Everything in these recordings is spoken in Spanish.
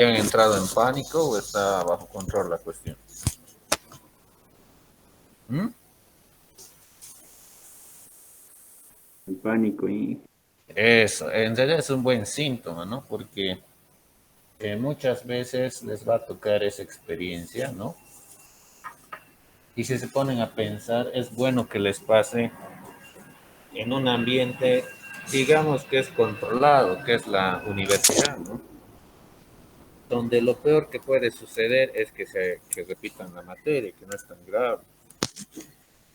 ¿Han entrado en pánico o está bajo control la cuestión? ¿Mm? El pánico y Eso, en realidad es un buen síntoma, ¿no? Porque muchas veces les va a tocar esa experiencia, ¿no? Y si se ponen a pensar, es bueno que les pase en un ambiente, digamos que es controlado, que es la universidad, ¿no? Donde lo peor que puede suceder es que repitan la materia, que no es tan grave.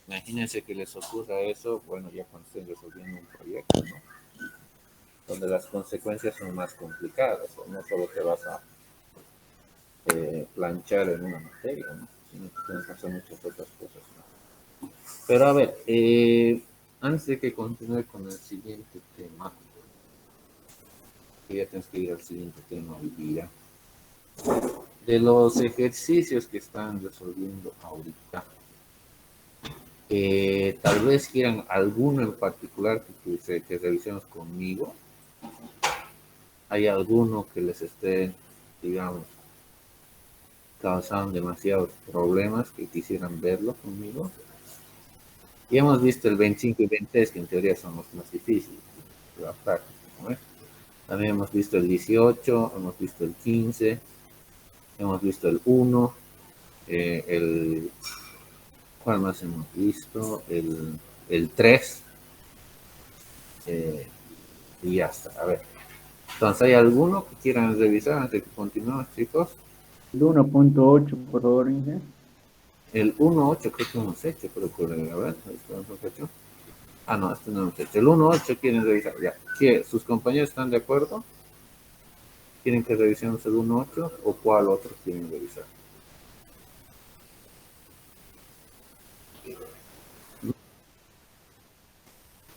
Imagínense que les ocurra eso, bueno, ya cuando estén resolviendo un proyecto, ¿no? Donde las consecuencias son más complicadas, o no solo te vas a planchar en una materia, ¿no? Sino que tienes que hacer muchas otras cosas, ¿no? Pero a ver, antes de que continúe con el siguiente tema, que ya tienes que ir al siguiente tema hoy día, de los ejercicios que están resolviendo ahorita, tal vez quieran alguno en particular que revisemos conmigo. ¿Hay alguno que les esté, digamos, causando demasiados problemas que quisieran verlo conmigo? Y hemos visto el 25 y 26, que en teoría son los más difíciles de la práctica, ¿no? También hemos visto el 18, hemos visto el 15, hemos visto el 1, el... ¿Cuál más hemos visto? El 3, eh, y ya está. A ver. Entonces, ¿hay alguno que quieran revisar antes de que continuemos, chicos? el 1.8, por favor, Inge. El 1.8 creo que hemos hecho, pero por a ver, hemos hecho. Ah, no, este no hemos hecho. El 1.8 quieren revisar, ya. ¿Sus compañeros están de acuerdo? ¿Quieren que revisemos el 1.8 o cuál otro quieren revisar?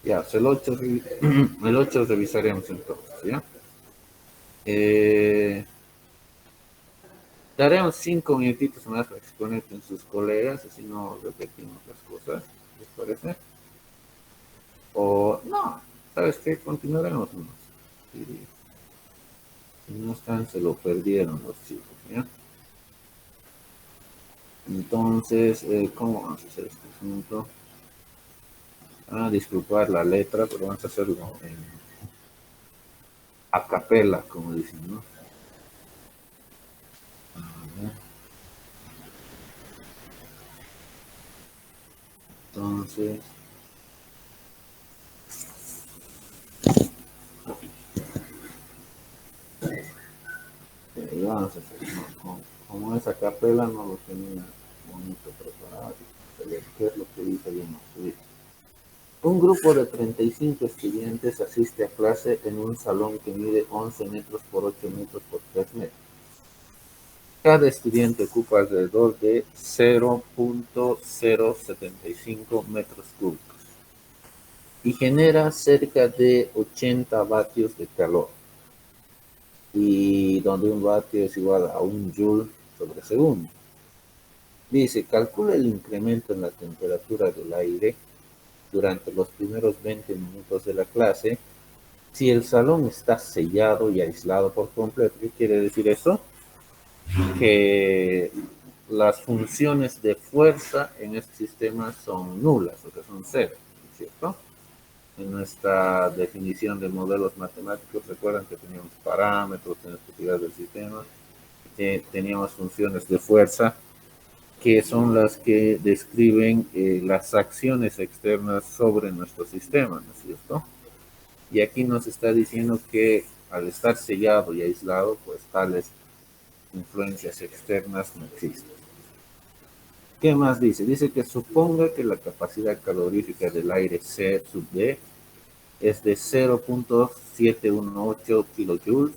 Ya, el 8, el 8 revisaremos entonces, ¿ya? Daremos 5 minutitos más para que se conecten sus colegas, así no repetimos las cosas, ¿les parece? O no, ¿sabes qué? Continuaremos más. Si no están, se lo perdieron los chicos, ¿ya? Entonces, ¿cómo vamos a hacer este asunto? Disculpar la letra, pero vamos a hacerlo a capela, como dicen, ¿no? Entonces, vamos a hacer, ¿no? Como esa capela no lo tenía bonito preparado, ¿qué es lo que dice bien? Un grupo de 35 estudiantes asiste a clase en un salón que mide 11 metros por 8 metros por 3 metros. Cada estudiante ocupa alrededor de 0.075 metros cúbicos y genera cerca de 80 vatios de calor, y donde un vatio es igual a un joule sobre segundo. Dice, calcula el incremento en la temperatura del aire durante los primeros 20 minutos de la clase si el salón está sellado y aislado por completo. ¿Qué quiere decir eso? Que las funciones de fuerza en este sistema son nulas, o sea, son cero, ¿cierto? En nuestra definición de modelos matemáticos, recuerdan que teníamos parámetros en las propiedades del sistema, que teníamos funciones de fuerza, que son las que describen las acciones externas sobre nuestro sistema, ¿no es cierto? Y aquí nos está diciendo que al estar sellado y aislado, pues tales influencias externas no existen. ¿Qué más dice? Dice que suponga que la capacidad calorífica del aire C sub D es de 0.718 kilojoules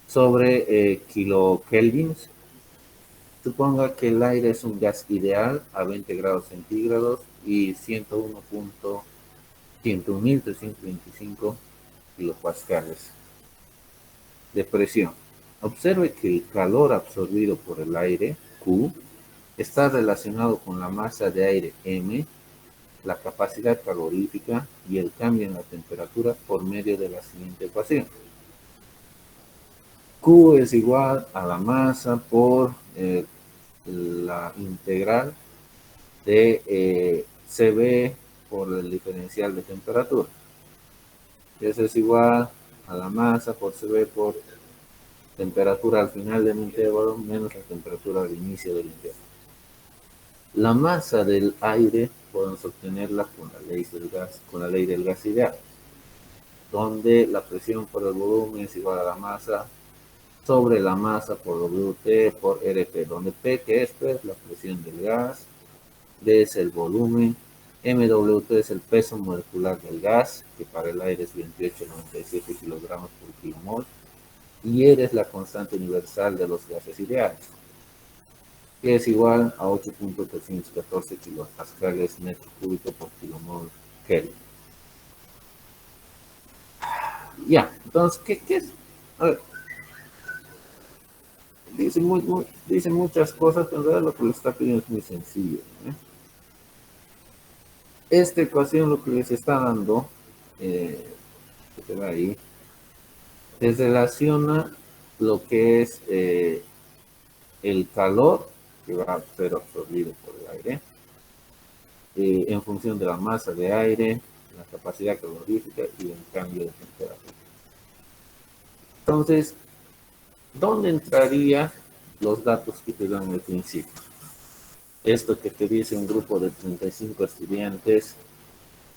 sobre kilokelvins. Suponga que el aire es un gas ideal a 20 grados centígrados y 101.325 kilopascales de presión. Observe que el calor absorbido por el aire, Q, está relacionado con la masa de aire M, la capacidad calorífica y el cambio en la temperatura por medio de la siguiente ecuación. Q es igual a la masa por la integral de CB por el diferencial de temperatura. Eso es igual a la masa por CB por temperatura al final del intervalo menos la temperatura al inicio del intervalo. La masa del aire podemos obtenerla con la ley del gas ideal, donde la presión por el volumen es igual a la masa sobre la masa por WT por RP, donde P, que esto es la presión del gas, D es el volumen, MWT es el peso molecular del gas, que para el aire es 28,97 kilogramos por kilomol, y R es la constante universal de los gases ideales, que es igual a 8.314 kilopascales metro cúbico por kilomol Kelvin. Ya, entonces, ¿qué es? A ver, dice muchas cosas, pero en realidad lo que le está pidiendo es muy sencillo, ¿eh? Esta ecuación lo que les está dando, que te va ahí, les relaciona lo que es el calor que va a ser absorbido por el aire en función de la masa de aire, la capacidad calorífica y el cambio de temperatura. Entonces, ¿dónde entrarían los datos que te dan al principio? Esto que te dice un grupo de 35 estudiantes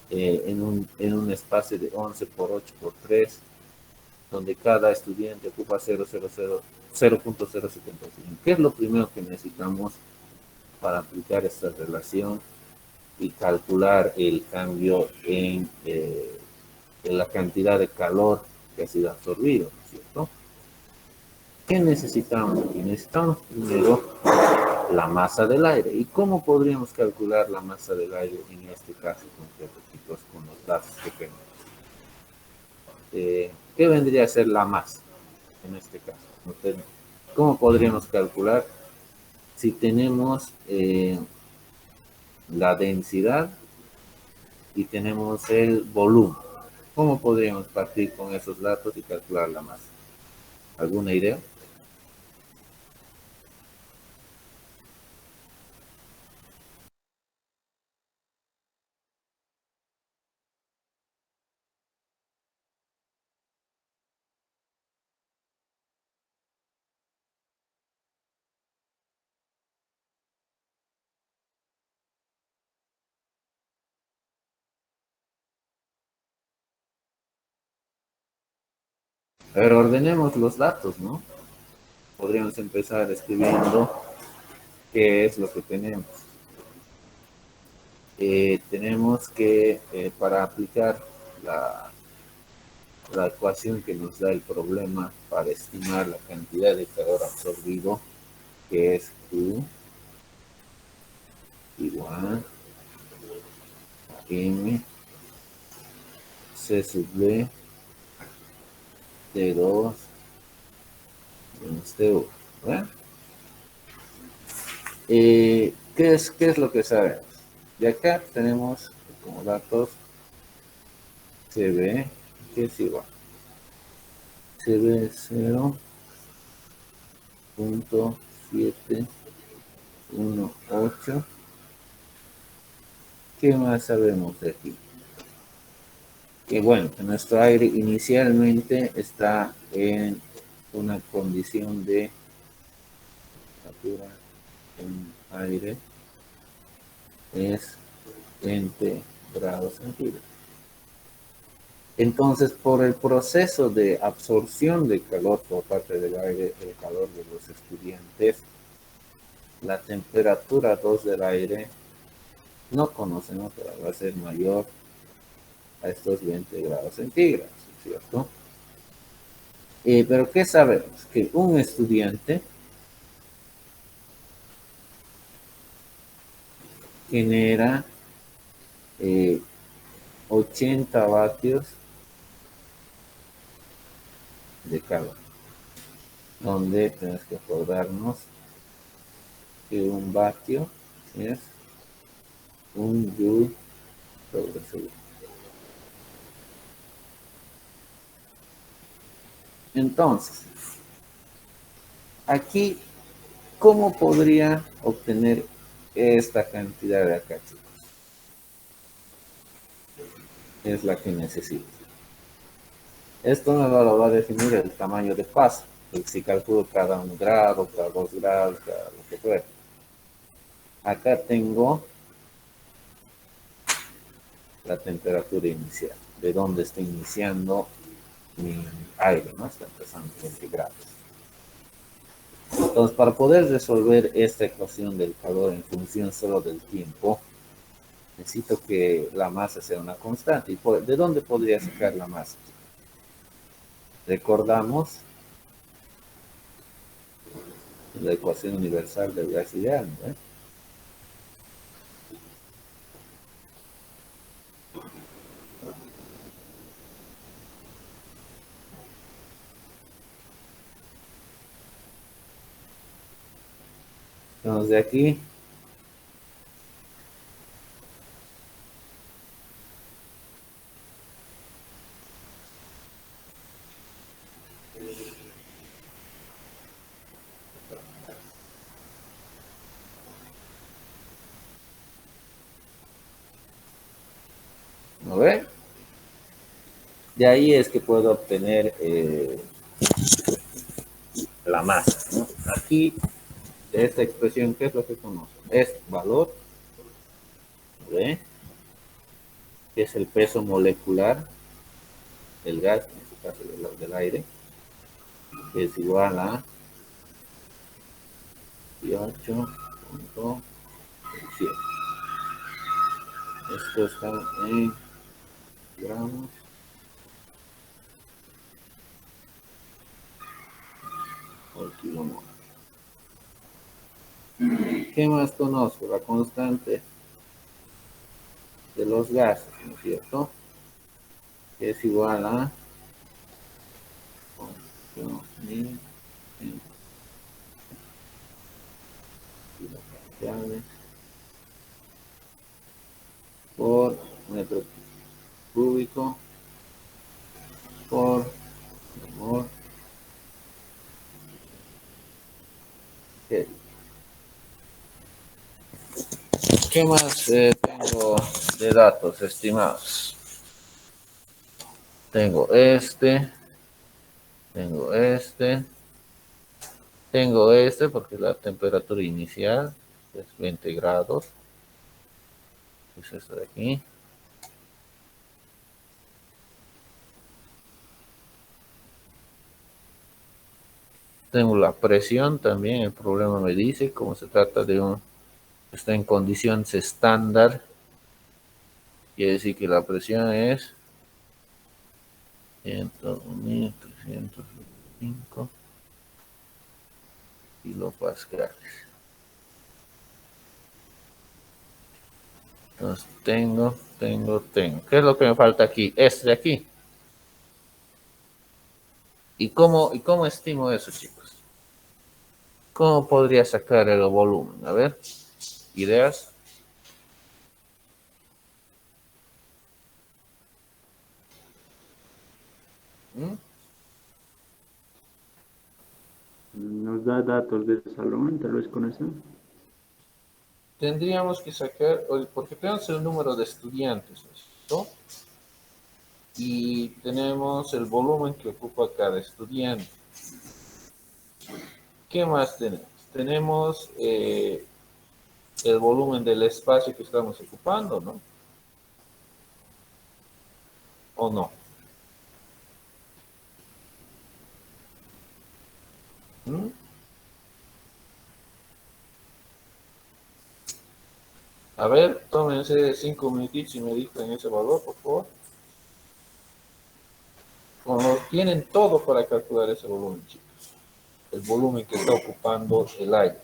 en un espacio de 11 por 8 por 3, donde cada estudiante ocupa 0.075. ¿Qué es lo primero que necesitamos para aplicar esta relación y calcular el cambio en la cantidad de calor que ha sido absorbido, ¿no es cierto? ¿Qué necesitamos aquí? Necesitamos primero la masa del aire. ¿Y cómo podríamos calcular la masa del aire en este caso concreto, chicos, con los datos que tenemos? ¿Qué vendría a ser la masa en este caso? ¿Cómo podríamos calcular si tenemos la densidad y tenemos el volumen? ¿Cómo podríamos partir con esos datos y calcular la masa? ¿Alguna idea? Pero ordenemos los datos, ¿no? Podríamos empezar escribiendo qué es lo que tenemos. Tenemos que, para aplicar la ecuación que nos da el problema para estimar la cantidad de calor absorbido, que es Q igual a M C sub B T2 menos T1, ¿verdad? ¿Qué es lo que sabemos? De acá tenemos como datos CB, que es igual. CB 0.718. ¿Qué más sabemos de aquí? Que bueno, que nuestro aire inicialmente está en una condición de temperatura en aire es 20 grados centígrados. Entonces, por el proceso de absorción de calor por parte del aire, el calor de los estudiantes, la temperatura 2 del aire no conocemos, pero va a ser mayor a estos 20 grados centígrados, ¿cierto? Pero ¿qué sabemos? Que un estudiante genera 80 vatios de calor, donde tenemos que acordarnos que un vatio es un joule sobre segundo. Entonces, Aquí, ¿cómo podría obtener esta cantidad de acá, chicos? Es la que necesito. Esto me lo va a definir el tamaño de paso. Si calculo cada 1 grado, cada 2 grados, cada lo que fuera. Acá tengo la temperatura inicial, de dónde está iniciando mi aire, ¿no? Está empezando 20 grados. Entonces, para poder resolver esta ecuación del calor en función solo del tiempo, necesito que la masa sea una constante. ¿Y de dónde podría sacar la masa? Recordamos la ecuación universal del gas ideal, ¿no? Entonces, de aquí, ¿no ve? De ahí es que puedo obtener la masa, ¿no? Aquí, de esta expresión, ¿qué es lo que conozco? Es valor, ¿ve? Que es el peso molecular del gas, en este caso del aire, que es igual a 18.7. Esto está en gramos por kilomol. ¿Qué más conozco? La constante de los gases, ¿no es cierto? Que es igual a 8.000 kilopascales por metro cúbico por mol. ¿Qué más tengo de datos estimados? Tengo tengo tengo porque la temperatura inicial es 20 grados, es esto de aquí. Tengo la presión también, el problema me dice, como se trata de está en condiciones estándar, quiere decir que la presión es 101.325 kilopascales. Entonces tengo. ¿Qué es lo que me falta aquí? Este de aquí. ¿Y cómo estimo eso, chicos? ¿Cómo podría sacar el volumen? A ver, ideas. ¿Mm? Nos da datos del salón, tal vez con eso. Tendríamos que sacar, porque tenemos el número de estudiantes, ¿no? Y tenemos el volumen que ocupa cada estudiante. ¿Qué más tenemos? Tenemos el volumen del espacio que estamos ocupando, ¿no? ¿O no? ¿Mm? A ver, tómense 5 minutitos y me dicen ese valor, por favor. Como tienen todo para calcular ese volumen, chicos. El volumen que está ocupando el aire.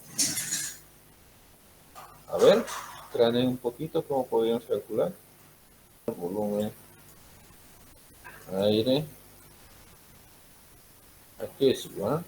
A ver, craneen un poquito cómo podríamos calcular. El volumen aire. Aquí es igual.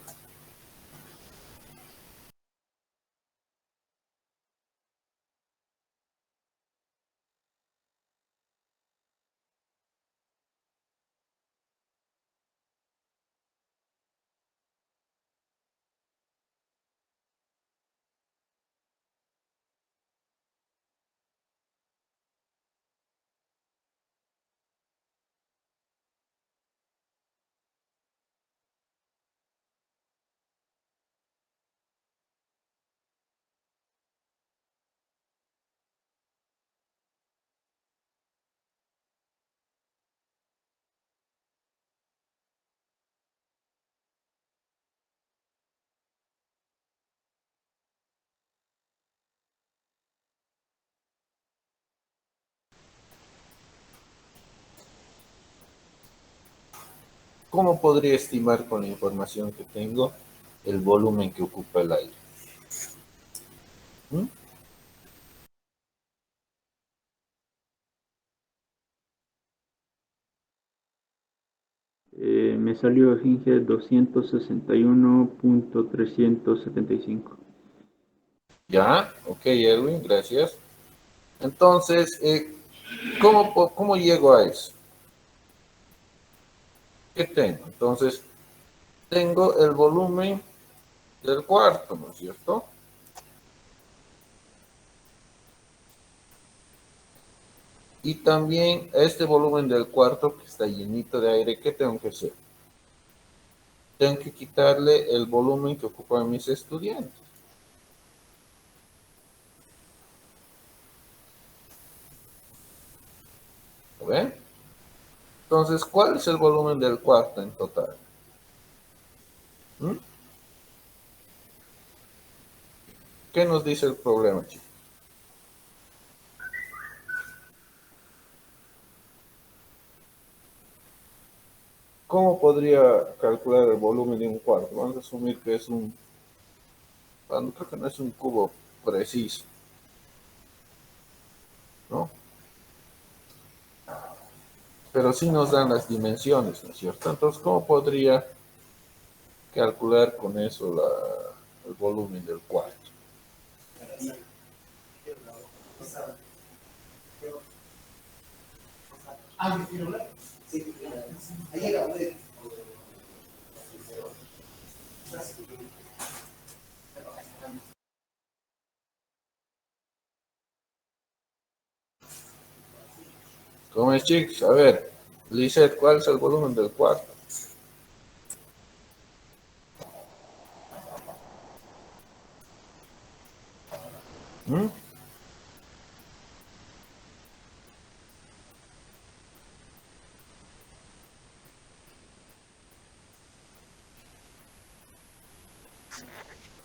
¿cómo podría estimar con la información que tengo el volumen que ocupa el aire? ¿Mm? Me salió Ginge 261.375. Ya, ok, Edwin, gracias. Entonces, ¿cómo llego a eso? ¿Qué tengo? Entonces, tengo el volumen del cuarto, ¿no es cierto? Y también este volumen del cuarto que está llenito de aire, ¿qué tengo que hacer? Tengo que quitarle el volumen que ocupan mis estudiantes. ¿Lo ven? Entonces, ¿cuál es el volumen del cuarto en total? ¿Mm? ¿Qué nos dice el problema, chicos? ¿Cómo podría calcular el volumen de un cuarto? Vamos a asumir que es bueno, creo que no es un cubo preciso, ¿no? Pero sí nos dan las dimensiones, ¿no es cierto? Entonces, ¿cómo podría calcular con eso el volumen del cuarto? ¿Cómo es, chicos? A ver, Lizeth, ¿cuál es el volumen del cuarto? ¿Mm?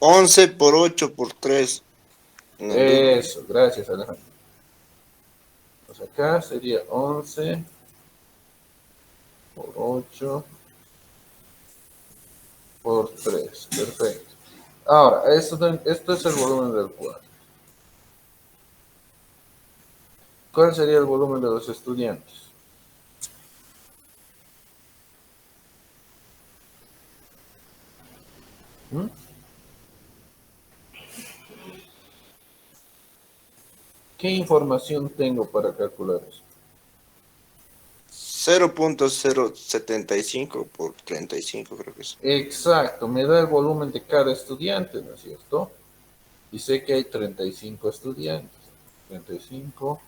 11 por 8 por 3 en el libro. Eso, gracias, Alejandro. Pues acá sería 11 por 8 por 3. Perfecto. Ahora, esto es el volumen del cuarto. ¿Cuál sería el volumen de los estudiantes? ¿Mm? ¿Qué información tengo para calcular eso? 0.075 por 35 creo que es. Exacto, me da el volumen de cada estudiante, ¿no es cierto? Y sé que hay 35 estudiantes. 35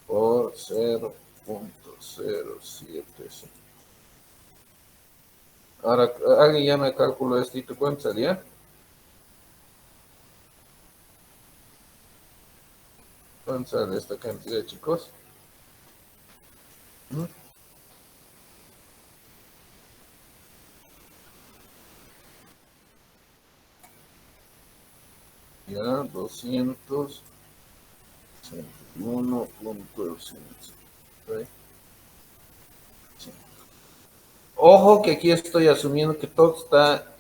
por 0.075. Ahora, alguien ya me calculó esto y ¿cuánto salía? ¿Cuánto sale esta cantidad, chicos? ¿Mm? Ya, 261.5. Ojo que aquí estoy asumiendo que todo está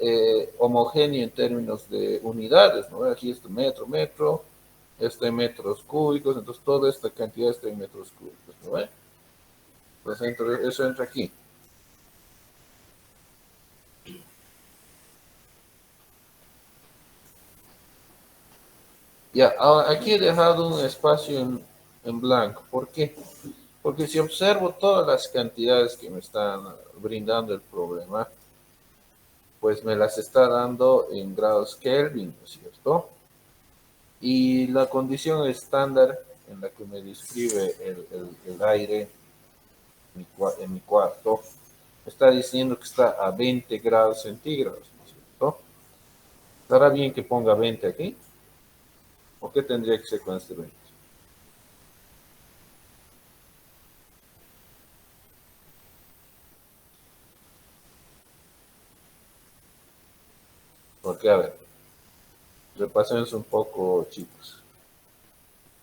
homogéneo en términos de unidades, ¿no? Aquí está metro, está en metros cúbicos, entonces toda esta cantidad está en metros cúbicos, ¿no ve? Pues eso entra aquí. Ya, ahora aquí he dejado un espacio en blanco. ¿Por qué? Porque si observo todas las cantidades que me están brindando el problema, pues me las está dando en grados Kelvin, ¿no es cierto? Y la condición estándar en la que me describe el aire en mi cuarto está diciendo que está a 20 grados centígrados, ¿no es cierto? ¿Estará bien que ponga 20 aquí? ¿O qué tendría que ser con este 20? Porque, a ver, repasemos un poco, chicos,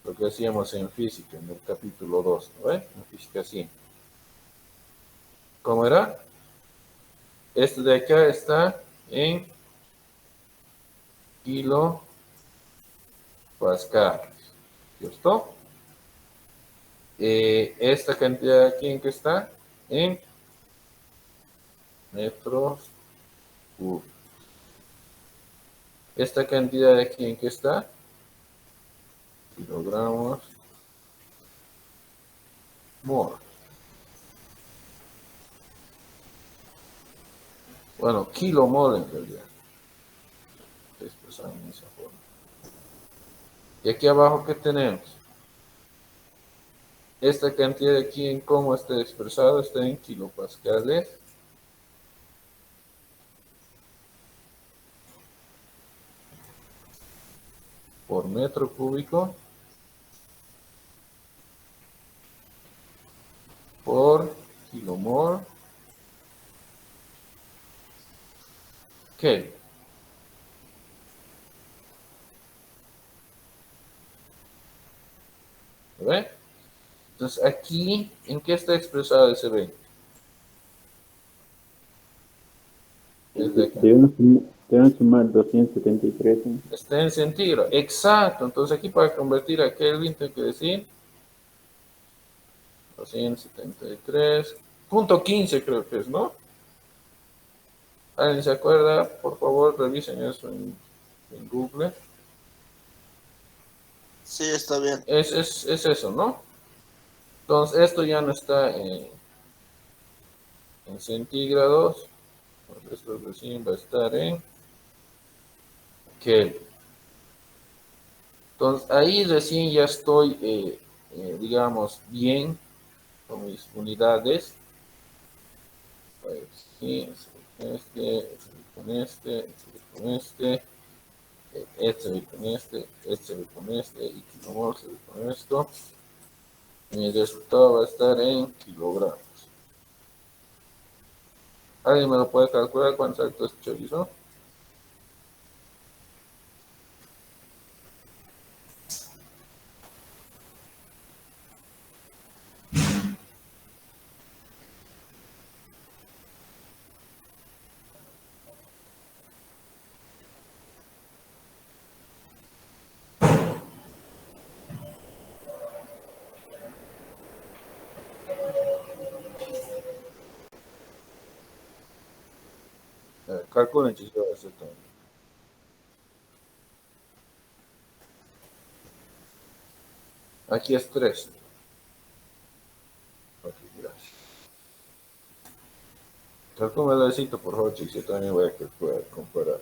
lo que hacíamos en física, en el capítulo 2, ¿no ve? En física 100. ¿Cómo era? Este de acá está en kilopascales, ¿cierto? Esta cantidad aquí en que está en metros cúbicos. Esta cantidad aquí en que está kilogramos mol. Bueno, kilomol en realidad. Expresado en esa forma. Y aquí abajo, ¿qué tenemos? Esta cantidad aquí en cómo está expresado está en kilopascales por metro cúbico por kilomol Kelvin. ¿Ve? Entonces aquí, ¿en qué está expresado ese 20? Desde acá. Deben sumar 273. Está en centígrado. Exacto. Entonces aquí para convertir a Kelvin tengo que decir 273.15 creo que es, ¿no? ¿Alguien se acuerda? Por favor, revisen eso en Google. Sí, está bien. Es eso, ¿no? Entonces esto ya no está en centígrados. Entonces, esto recién va a estar en Kelvin. Entonces ahí recién ya estoy, digamos, bien con mis unidades. Sí, este con este con este, este con este con este, y kilomol con esto. Mi resultado va a estar en kilogramos. ¿Alguien me lo puede calcular cuántos actos chorizo? Calculen si yo hacer todo. Aquí es 3. Ok, gracias. Calculen el por favor, chicos. Yo también voy a calcular, comparar.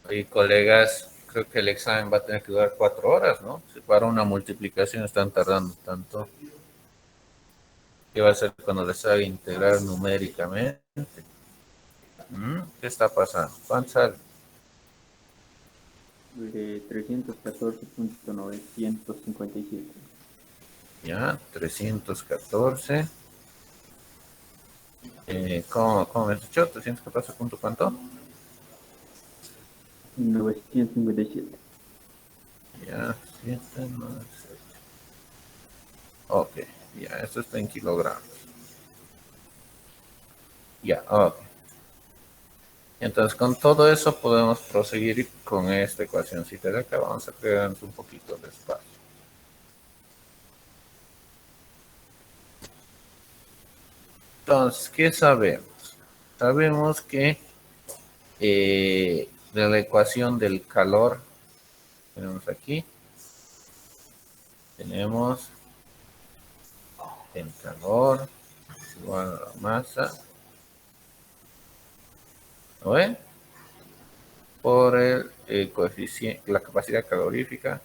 Y colegas, creo que el examen va a tener que durar 4 horas, ¿no? Si para una multiplicación están tardando tanto, ¿qué va a hacer cuando les haga integrar numéricamente? ¿Qué está pasando? ¿Cuánto sale? 314.957. Ya, 314. ¿Cómo me has dicho? 314 punto cuánto. 957. Ya, 7, 9, 6. Ok, ya, esto está en kilogramos. Ya, ok. Entonces, con todo eso podemos proseguir con esta ecuacióncita de acá. Vamos a crear un poquito de espacio. Entonces, ¿qué sabemos? Sabemos que de la ecuación del calor, tenemos aquí, tenemos el calor igual a la masa, ¿no ven? Por el coeficiente, la capacidad calórica,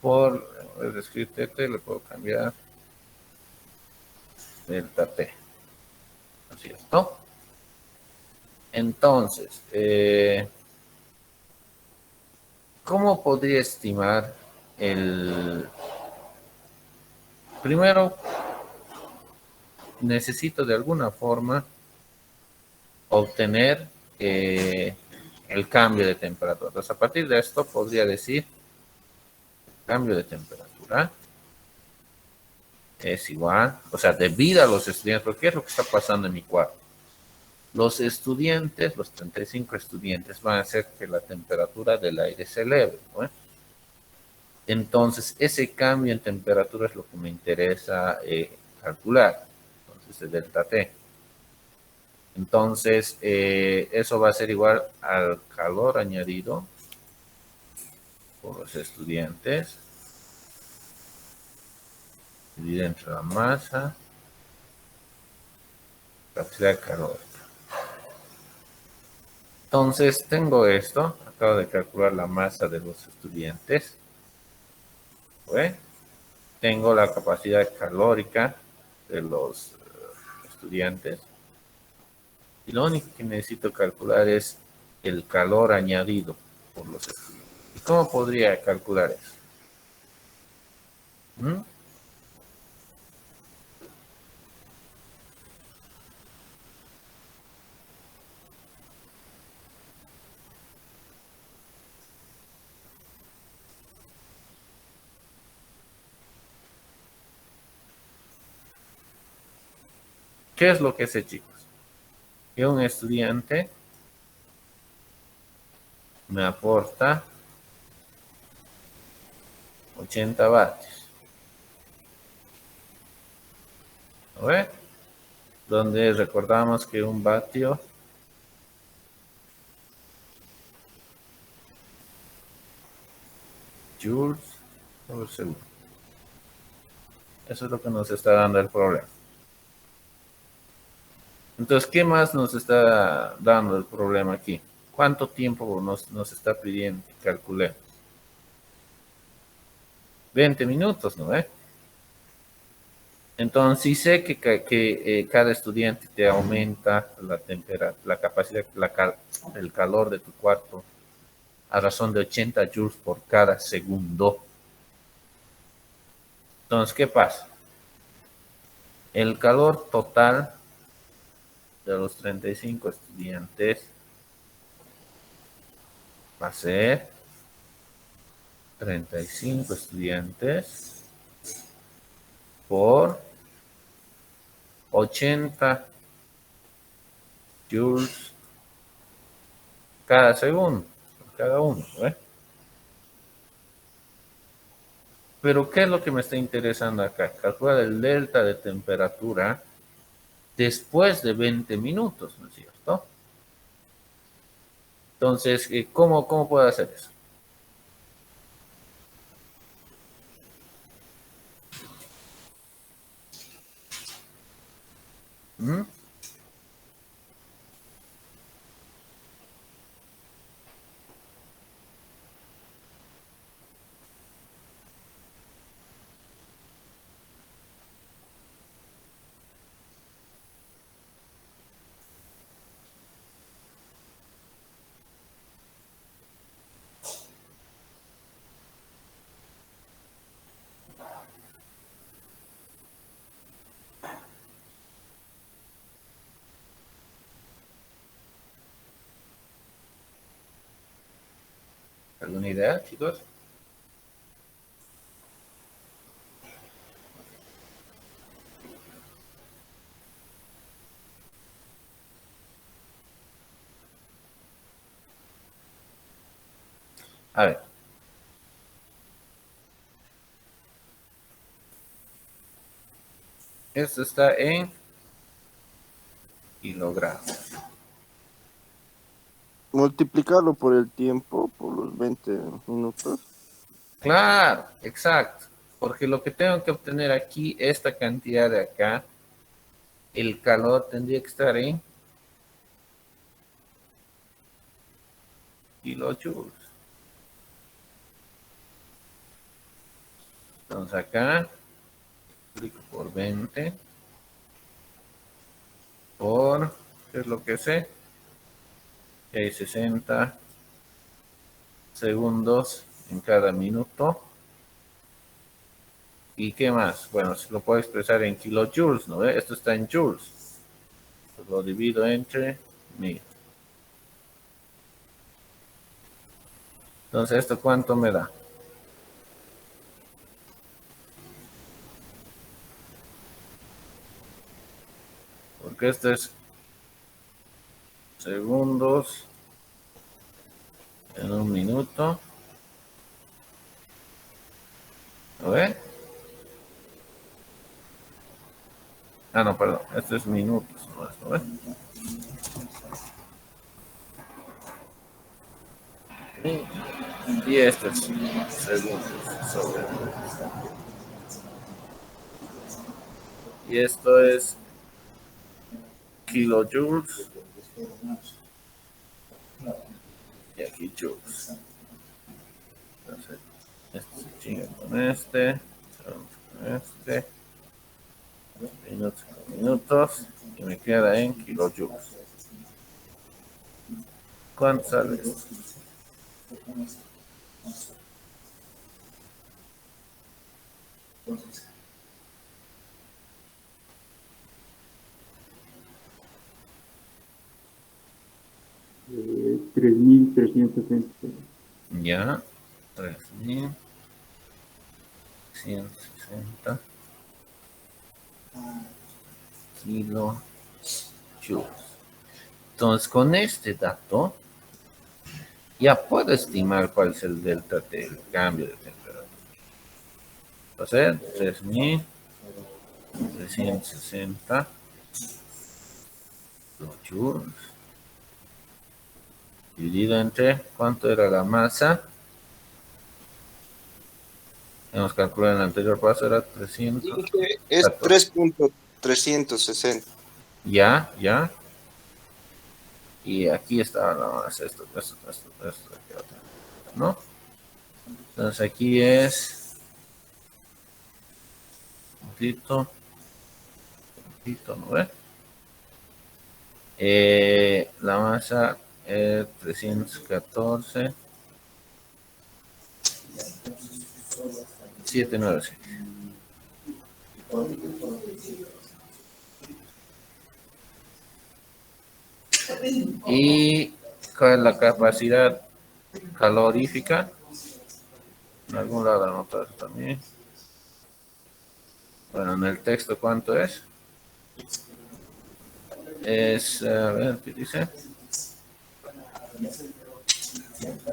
por, es decir, TT, le puedo cambiar delta T, ¿no es cierto? Entonces, ¿cómo podría estimar el... Primero, necesito de alguna forma obtener el cambio de temperatura. Entonces, a partir de esto podría decir cambio de temperatura es igual, o sea, debido a los estudiantes, porque ¿qué es lo que está pasando en mi cuarto? Los estudiantes, los 35 estudiantes, van a hacer que la temperatura del aire se eleve, ¿no? Entonces, ese cambio en temperatura es lo que me interesa calcular. Entonces, el delta T. Entonces, eso va a ser igual al calor añadido por los estudiantes, dividido entre la masa, capacidad de calor. Entonces, tengo esto, acabo de calcular la masa de los estudiantes. ¿Ve? Tengo la capacidad calórica de los estudiantes. Y lo único que necesito calcular es el calor añadido por los estudiantes. ¿Y cómo podría calcular eso? ¿Mm? ¿Qué es lo que sé, chicos? Que un estudiante me aporta 80 vatios. ¿No ve? Donde recordamos que un vatio joules por segundo. Eso es lo que nos está dando el problema. Entonces, ¿qué más nos está dando el problema aquí? ¿Cuánto tiempo nos está pidiendo que calculemos? 20 minutos, ¿no? Entonces, si sé que cada estudiante te aumenta la temperatura, la capacidad, el calor de tu cuarto a razón de 80 joules por cada segundo. Entonces, ¿qué pasa? El calor total de los 35 estudiantes va a ser 35 estudiantes por 80 joules cada segundo, cada uno, ¿eh? Pero ¿qué es lo que me está interesando acá? Calcular el delta de temperatura después de 20 minutos, ¿no es cierto? Entonces, ¿cómo puedo hacer eso? ¿Mm? ¿Alguna idea, chicos? A ver. Esto está en kilogramos. Multiplicarlo por el tiempo, por los 20 minutos. Claro, exacto. Porque lo que tengo que obtener aquí, esta cantidad de acá, el calor tendría que estar en kilojoules. Entonces acá, multiplico por 20, por, ¿qué es lo que sé? 60 segundos en cada minuto. ¿Y qué más? Bueno, se lo puedo expresar en kilojoules, ¿no ve? Esto está en joules. Lo divido entre 1000. Entonces, ¿esto cuánto me da? Porque esto es segundos en un minuto. ¿Lo ve? Ah, no, perdón. Esto es minutos. ¿No ve? Y esto es segundos sobre. Y esto es kilojoules. Y aquí joules. Entonces, este se chinga con este. Con este. Minutos con minutos. Y me queda en kilojoules. ¿Cuánto sale esto? Eh, 3.360. Ya. 3160 kilojoules. Entonces, con este dato, ya puedo estimar cuál es el delta del cambio de temperatura. Entonces, 3360 kilojoules dividido entre, ¿cuánto era la masa? Hemos calculado en el anterior paso, era 300. Dije, es 3.360. Ya, ya. Y aquí estaba la masa, esto, aquí otra, ¿no? Entonces aquí es, puntito, ¿no ve? La masa es 314, 796. ¿Y cuál es la capacidad calorífica? En algún lado anotar también. Bueno, en el texto, ¿cuánto es? Es, a ver, ¿qué dice?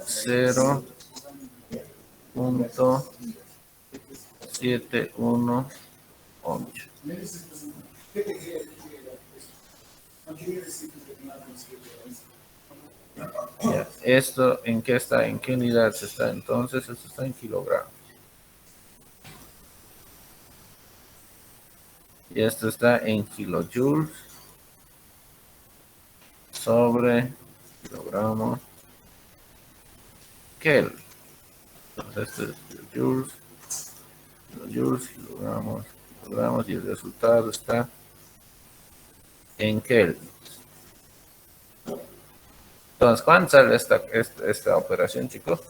0.718. Ya, ¿esto en qué está? ¿En qué unidad está? Entonces, esto está en kilogramos. Y esto está en kilojoules sobre kilogramos Kelvin. Entonces, esto es kilojoules, kilogramos, y el resultado está en Kelvin. Entonces, ¿cuánto sale esta operación, chicos?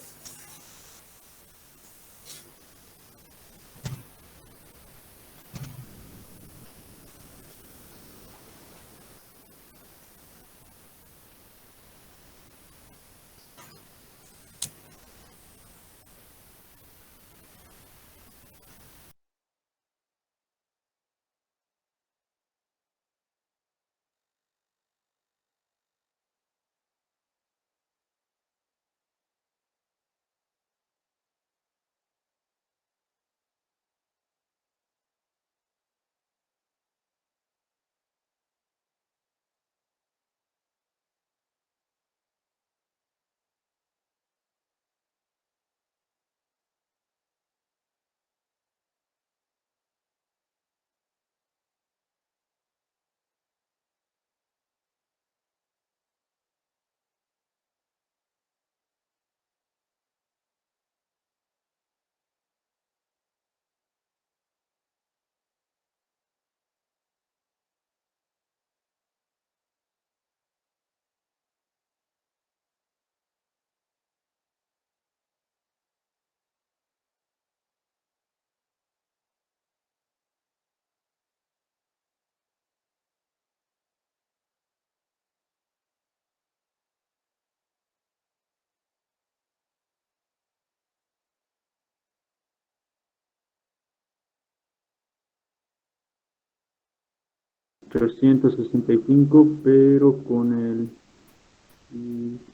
465, pero con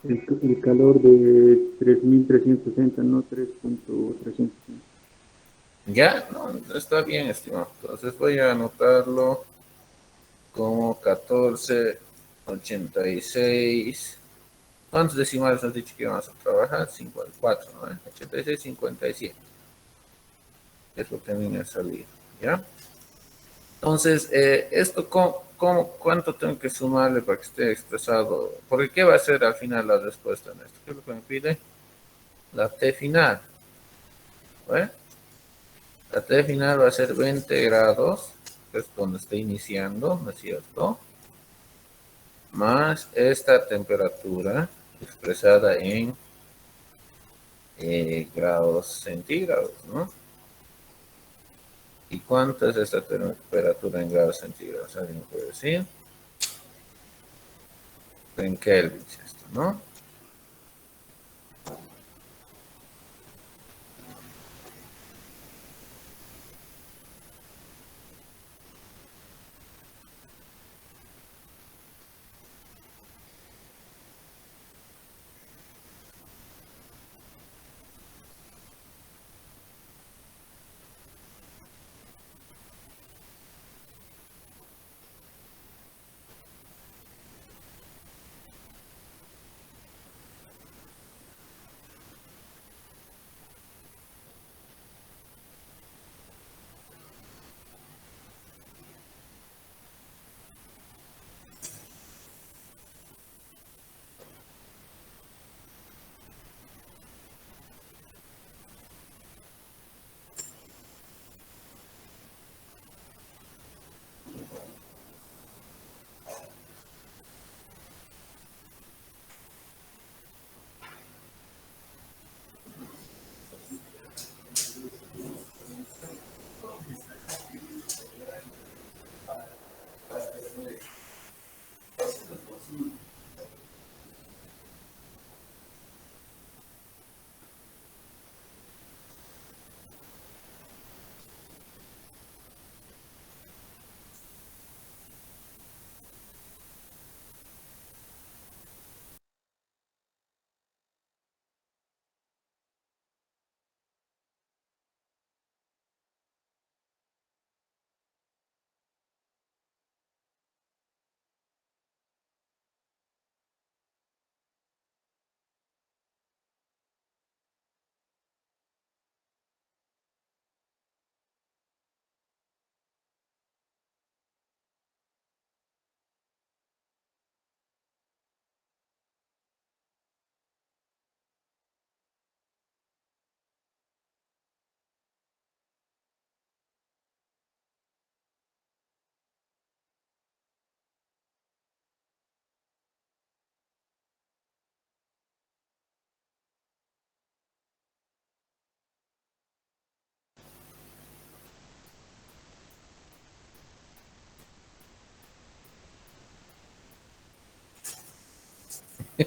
el calor de 3360, no 3.360. Ya, no, está bien, estimado. Entonces voy a anotarlo como 1486. ¿Cuántos decimales has dicho que vamos a trabajar? 54, ¿no? 86, 57. Es lo que viene a salir, ¿ya? Entonces, esto, ¿cuánto tengo que sumarle para que esté expresado? Porque ¿qué va a ser al final la respuesta en esto? ¿Qué es lo que me pide? La T final, ¿eh? La T final va a ser 20 grados, que es donde está iniciando, ¿no es cierto? Más esta temperatura expresada en grados centígrados, ¿no? ¿Y cuánto es esta temperatura en grados centígrados? ¿Alguien puede decir? En Kelvin, esto, ¿no?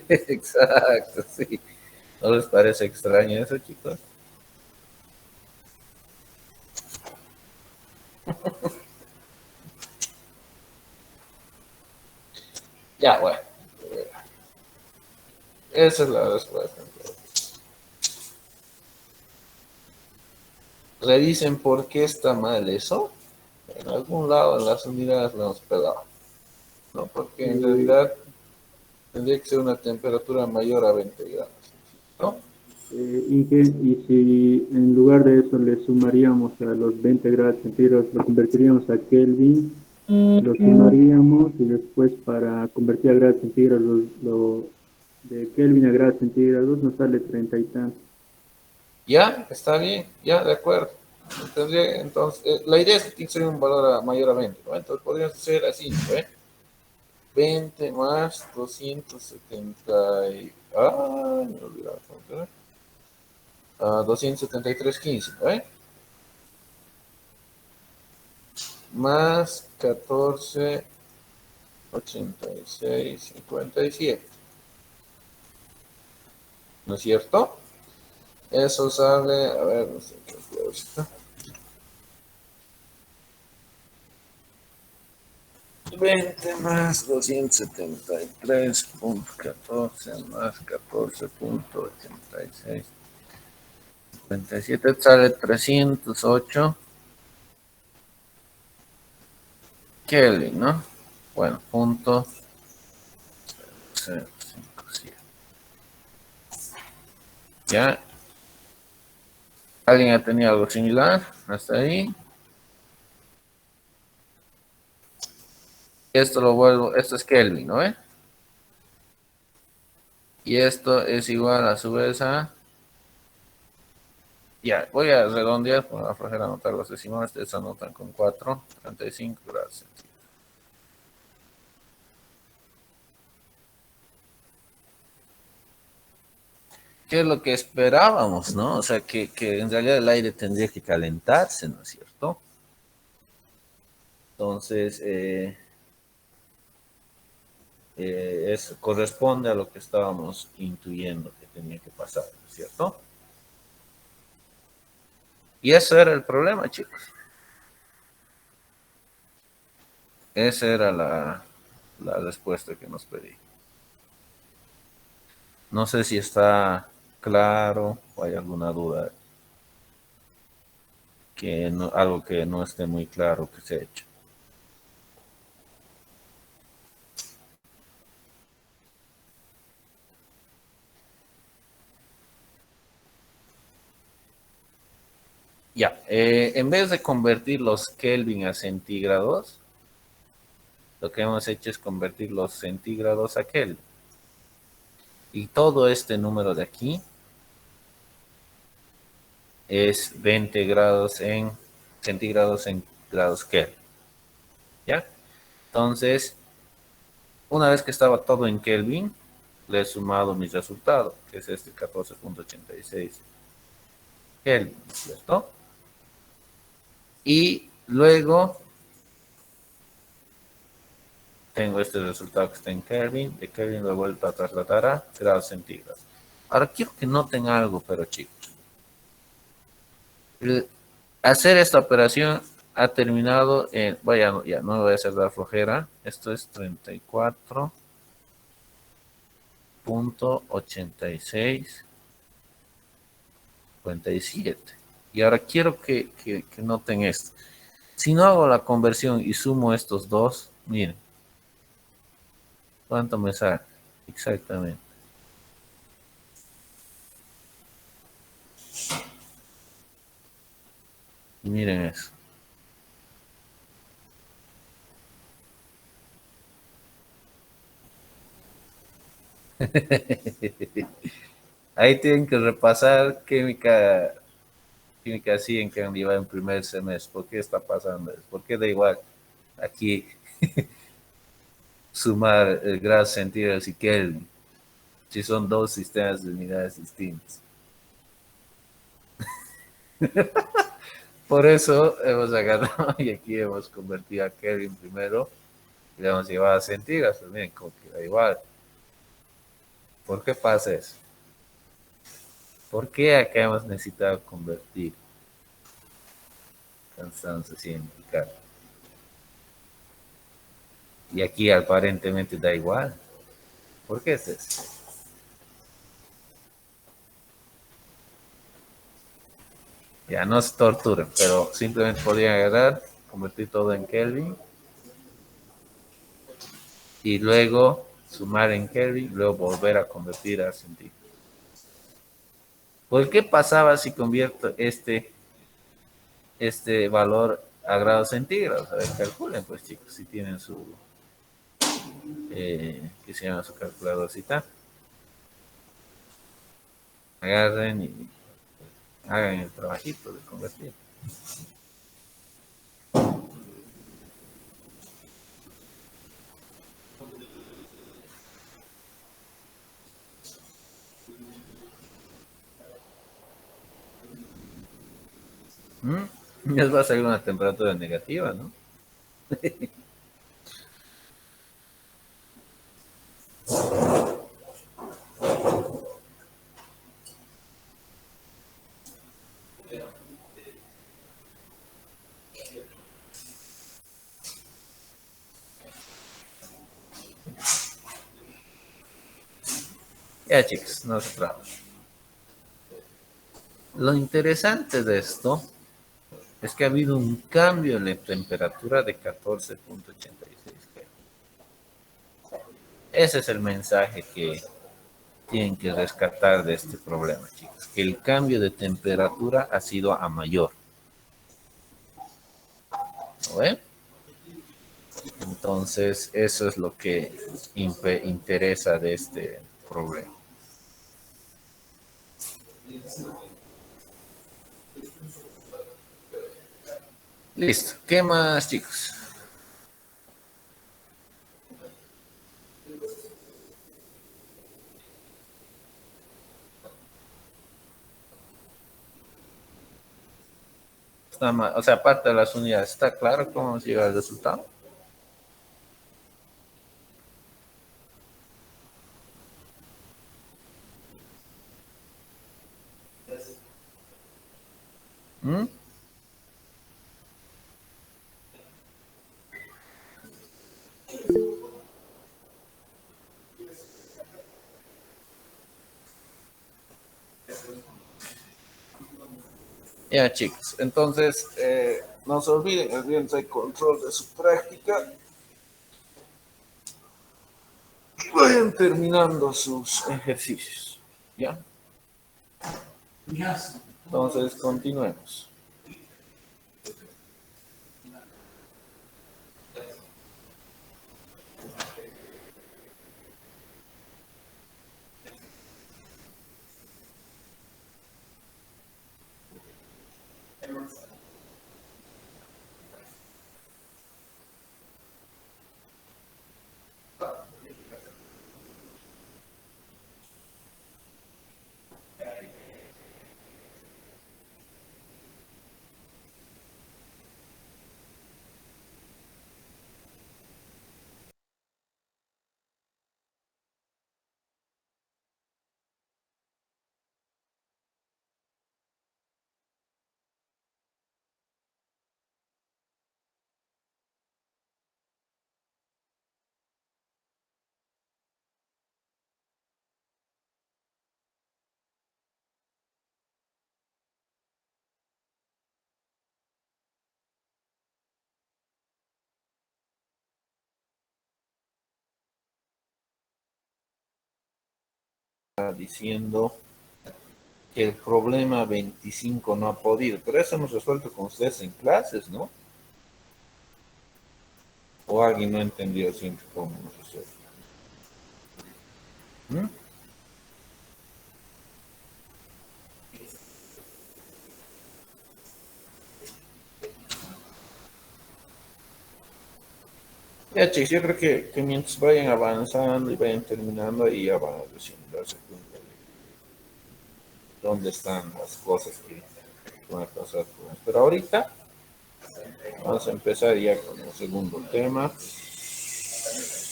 Exacto, sí. ¿No les parece extraño eso, chicos? Ya, bueno. Esa es la respuesta. Revisen por qué está mal eso. En algún lado en las unidades lo hemos pegado. ¿No? Porque en realidad tendría que ser una temperatura mayor a 20 grados. ¿No? Inge, y si en lugar de eso le sumaríamos a los 20 grados centígrados, lo convertiríamos a Kelvin, lo sumaríamos y después para convertir a grados centígrados, de Kelvin a grados centígrados nos sale 30 y tantos. Ya, está bien, ya, de acuerdo. Entonces, la idea es que tiene que ser un valor mayor a 20, ¿no? Entonces podríamos hacer así, ¿no? 20 más 270 me he olvidado, ¿no? 273.15, ¿no? Más 1486.57, ¿no es cierto? Eso sale, a ver, no sé qué es. 20 más 273.14 más 14.86. 57 sale 308 Kelvin, ¿no? Bueno, punto 057. ¿Ya? ¿Alguien ha tenido algo similar hasta ahí? Esto lo vuelvo, esto es Kelvin, ¿no? Y esto es igual a su vez a... Ya, voy a redondear por la flojera anotar los decimales. Ustedes anotan con 4, 35 grados. ¿Qué es lo que esperábamos, no? O sea, que en realidad el aire tendría que calentarse, ¿no es cierto? Entonces, eso corresponde a lo que estábamos intuyendo que tenía que pasar, ¿no es cierto? Y eso era el problema, chicos. Esa era la respuesta que nos pedí. No sé si está claro o hay alguna duda, que no, algo que no esté muy claro que se ha hecho. Ya, en vez de convertir los Kelvin a centígrados, lo que hemos hecho es convertir los centígrados a Kelvin. Y todo este número de aquí es 20 grados en centígrados en grados Kelvin. ¿Ya? Entonces, una vez que estaba todo en Kelvin, le he sumado mi resultado, que es este 14.86 Kelvin, ¿cierto? Y luego tengo este resultado que está en Kelvin, de Kelvin lo he vuelto a trasladar a grados centígrados. Ahora quiero que noten algo, pero chicos. Hacer esta operación ha terminado en, vaya, ya no me voy a hacer la flojera, esto es 34.86.57. Y ahora quiero que noten esto. Si no hago la conversión y sumo estos dos, miren, ¿cuánto me sale? Exactamente. Miren eso. Ahí tienen que repasar química así en que han llevado en primer semestre. ¿Por qué está pasando eso? ¿Por qué da igual aquí sumar grados centígrados y Kelvin si son dos sistemas de unidades distintos? Por eso hemos agarrado y aquí hemos convertido a Kelvin primero y le hemos llevado a centígrados también, como que da igual. ¿Por qué pasa eso? ¿Por qué acá hemos necesitado convertir? Estamos haciendo indicar. Y aquí aparentemente da igual. ¿Por qué es eso? Ya no se torturen, pero simplemente podrían agarrar, convertir todo en Kelvin y luego sumar en Kelvin, luego volver a convertir a centígrados. ¿Por qué pasaba si convierto este valor a grados centígrados? A ver, calculen pues chicos, si tienen su, que se llama su calculadorcita. Agarren y hagan el trabajito de convertir. Les va a salir una temperatura negativa, ¿no? Ya, chicos, no se traba. Lo interesante de esto es que ha habido un cambio en la temperatura de 14,86 G. Ese es el mensaje que tienen que rescatar de este problema, chicos. Que el cambio de temperatura ha sido a mayor. ¿No ven? Entonces, eso es lo que interesa de este problema. Listo. ¿Qué más, chicos? O sea, aparte de las unidades, ¿está claro cómo vamos a llegar al resultado? ¿Mm? Ya, chicos. Entonces, no se olvídense el control de su práctica. Y vayan terminando sus ejercicios. ¿Ya? Entonces, continuemos. Diciendo que el problema 25 no ha podido, pero eso hemos resuelto con ustedes en clases, ¿no? O alguien no ha entendido siempre cómo nos resuelve. ¿Mm? Ya, chicos, yo creo que mientras vayan avanzando y vayan terminando, ahí ya van a darse cuenta de dónde están las cosas que van a pasar. Pero ahorita vamos a empezar ya con el segundo tema.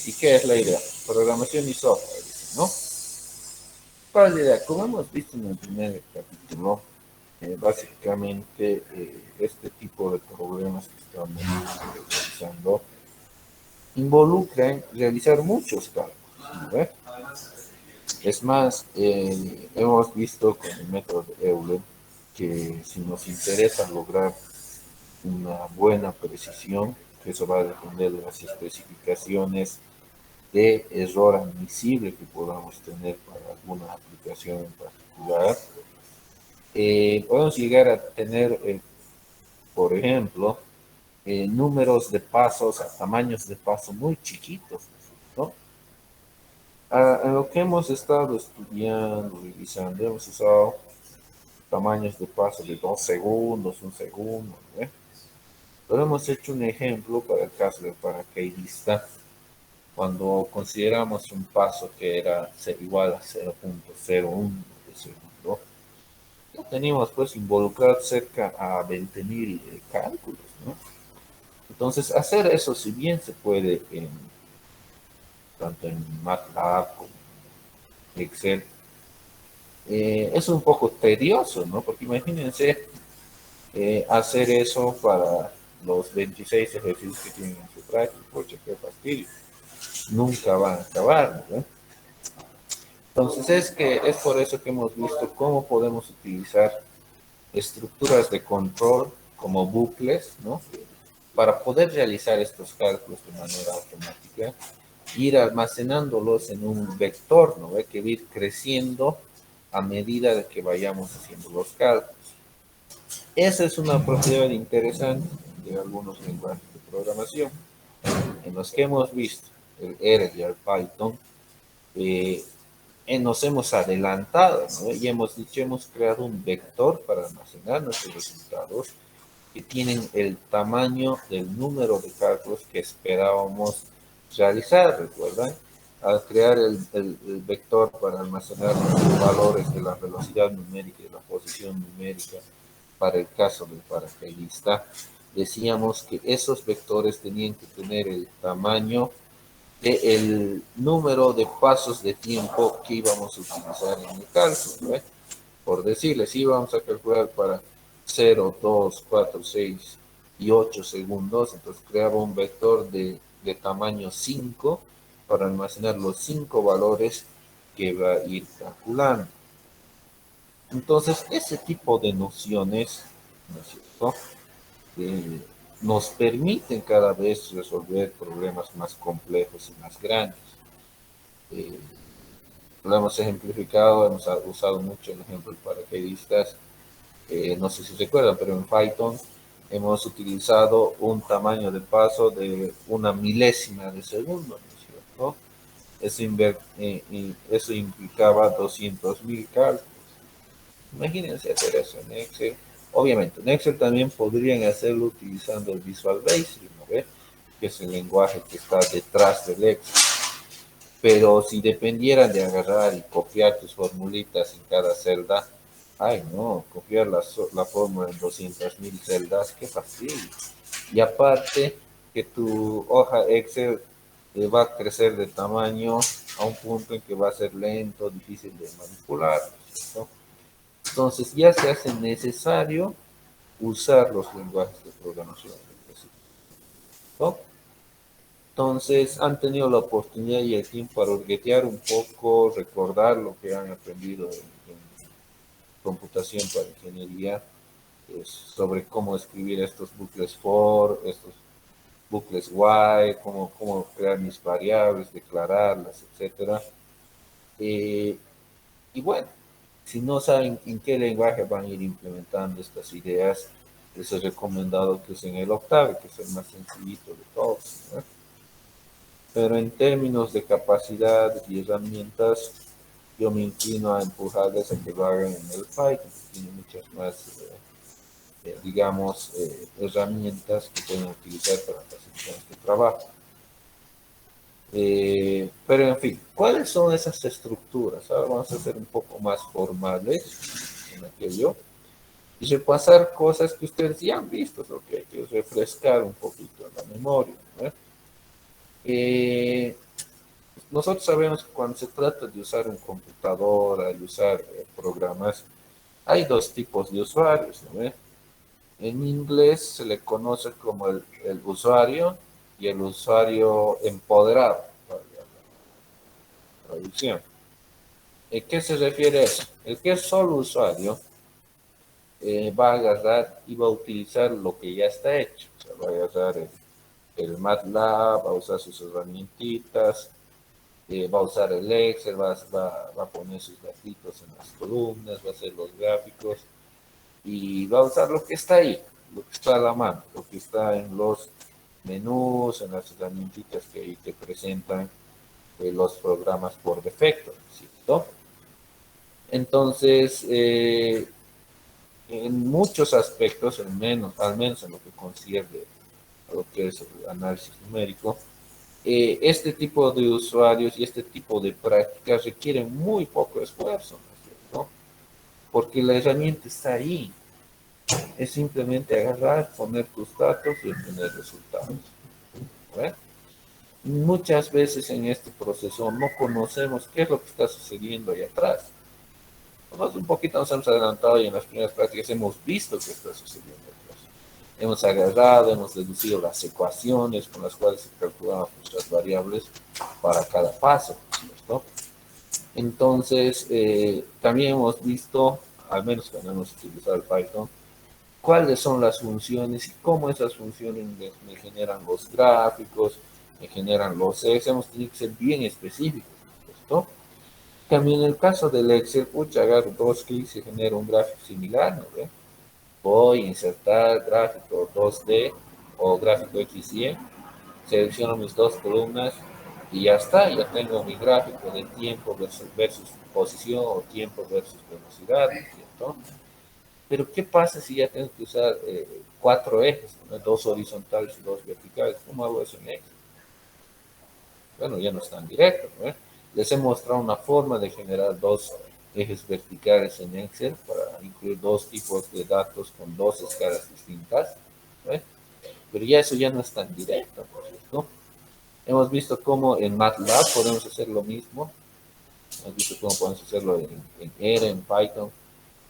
¿Y qué es la idea? Programación y software, ¿no? ¿Cuál es la idea? Como hemos visto en el primer capítulo, básicamente este tipo de problemas que estamos realizando involucran realizar muchos cálculos, ¿no? Es más, hemos visto con el método de Euler que si nos interesa lograr una buena precisión, que eso va a depender de las especificaciones de error admisible que podamos tener para alguna aplicación en particular, podemos llegar a tener, por ejemplo, números de pasos a tamaños de paso muy chiquitos, ¿no? En lo que hemos estado estudiando, revisando, hemos usado tamaños de paso de 2 segundos, 1 segundo, ¿no? Pero hemos hecho un ejemplo para el caso del paracaidista, cuando consideramos un paso que era igual a 0,01 de segundo, ya teníamos pues involucrar cerca a 20.000 cálculos, ¿no? Entonces, hacer eso, si bien se puede tanto en MATLAB como en Excel, es un poco tedioso, ¿no? Porque imagínense hacer eso para los 26 ejercicios que tienen en su práctica, porque qué fastidio. Nunca van a acabar, ¿no? Entonces es por eso que hemos visto cómo podemos utilizar estructuras de control como bucles, ¿no? Para poder realizar estos cálculos de manera automática, ir almacenándolos en un vector, ¿no? Que va a ir creciendo a medida de que vayamos haciendo los cálculos. Esa es una propiedad interesante de algunos lenguajes de programación en los que hemos visto el R y el Python. Nos hemos adelantado, ¿no? Y hemos dicho, hemos creado un vector para almacenar nuestros resultados que tienen el tamaño del número de cálculos que esperábamos realizar, ¿recuerdan? Al crear el vector para almacenar los valores de la velocidad numérica y la posición numérica para el caso del paracaidista, decíamos que esos vectores tenían que tener el tamaño del número de pasos de tiempo que íbamos a utilizar en el cálculo, ¿eh? Por decirles, íbamos a calcular para 0, 2, 4, 6 y 8 segundos, entonces creaba un vector de tamaño 5 para almacenar los 5 valores que va a ir calculando. Entonces, ese tipo de nociones, ¿no es cierto?, nos permiten cada vez resolver problemas más complejos y más grandes. Eh, lo hemos ejemplificado, hemos usado mucho el ejemplo de paracaidistas. No sé si recuerdan, pero en Python hemos utilizado un tamaño de paso de una milésima de segundo, ¿no es cierto? Eso implicaba 200.000 cálculos. Imagínense hacer eso en Excel. Obviamente, en Excel también podrían hacerlo utilizando el Visual Basic, ¿no ve? Que es el lenguaje que está detrás del Excel. Pero si dependieran de agarrar y copiar tus formulitas en cada celda, ay no, copiar la fórmula en 200.000 celdas, qué fastidio. Y aparte que tu hoja Excel va a crecer de tamaño a un punto en que va a ser lento, difícil de manipular, ¿no? Entonces ya se hace necesario usar los lenguajes de programación, ¿no? Entonces han tenido la oportunidad y el tiempo para hurguetear un poco, recordar lo que han aprendido en computación para ingeniería, sobre cómo escribir estos bucles for, estos bucles while, cómo crear mis variables, declararlas, etc. Y bueno, si no saben en qué lenguaje van a ir implementando estas ideas, les he recomendado que usen el Octave, que es el más sencillito de todos, ¿no? Pero en términos de capacidad y herramientas, yo me inclino a empujarles a que lo hagan en el Python, que tiene muchas más, digamos, herramientas que pueden utilizar para facilitar este trabajo. Pero en fin, ¿cuáles son esas estructuras? Ahora vamos a ser un poco más formales en aquello y repasar cosas que ustedes ya han visto, lo que hay que refrescar un poquito en la memoria, ¿no? Nosotros sabemos que cuando se trata de usar un computador, de usar programas, hay dos tipos de usuarios, ¿no? En inglés se le conoce como el usuario y el usuario empoderado, para la traducción. ¿A qué se refiere eso? El que es solo usuario va a agarrar y va a utilizar lo que ya está hecho. O sea, va a agarrar el MATLAB, va a usar sus herramientitas, va a usar el Excel, va a poner sus gráficos en las columnas, va a hacer los gráficos y va a usar lo que está ahí, lo que está a la mano, lo que está en los menús, en las herramientitas que ahí te presentan los programas por defecto, ¿cierto? Entonces, en muchos aspectos, al menos en lo que concierne a lo que es el análisis numérico, este tipo de usuarios y este tipo de prácticas requieren muy poco esfuerzo, ¿no es cierto? Porque la herramienta está ahí. Es simplemente agarrar, poner tus datos y obtener resultados, ¿verdad? Muchas veces en este proceso no conocemos qué es lo que está sucediendo ahí atrás. Nosotros un poquito nos hemos adelantado y en las primeras prácticas hemos visto qué está sucediendo atrás. Hemos agarrado, hemos deducido las ecuaciones con las cuales se calculaban nuestras variables para cada paso, ¿cierto? Entonces, también hemos visto, al menos cuando hemos utilizado el Python, cuáles son las funciones y cómo esas funciones me generan los gráficos, me generan los Excel. Hemos tenido que ser bien específicos, ¿no? También en el caso del Excel, pucha, agarro dos clics y genero un gráfico similar, ¿no ve? Voy a insertar gráfico 2D o gráfico XY, selecciono mis dos columnas y ya está, ya tengo mi gráfico de tiempo versus posición o tiempo versus velocidad, ¿no es cierto? Pero ¿qué pasa si ya tengo que usar cuatro ejes, ¿no? Dos horizontales y dos verticales? ¿Cómo hago eso en Excel? Bueno, ya no es tan directo, ¿no? Les he mostrado una forma de generar dos ejes verticales en Excel para incluir dos tipos de datos con dos escalas distintas, ¿no? Pero ya eso ya no es tan directo, ¿no es cierto? Hemos visto cómo en MATLAB podemos hacer lo mismo. Hemos visto cómo podemos hacerlo en R, en Python.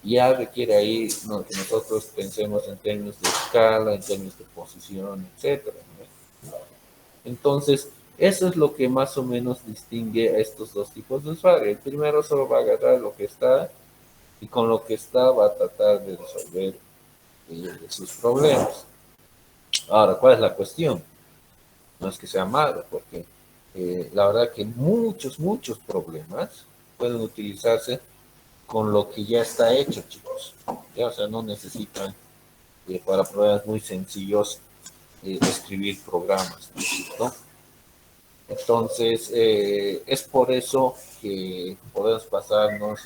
Ya requiere ahí, ¿no?, que nosotros pensemos en términos de escala, en términos de posición, etcétera, ¿no? Entonces, eso es lo que más o menos distingue a estos dos tipos de usuario. El primero solo va a agarrar lo que está y con lo que está va a tratar de resolver sus problemas. Ahora, ¿cuál es la cuestión? No es que sea malo, porque la verdad que muchos problemas pueden utilizarse con lo que ya está hecho, chicos. Ya, o sea, no necesitan para problemas muy sencillos escribir programas, ¿no? Entonces, es por eso que podemos pasarnos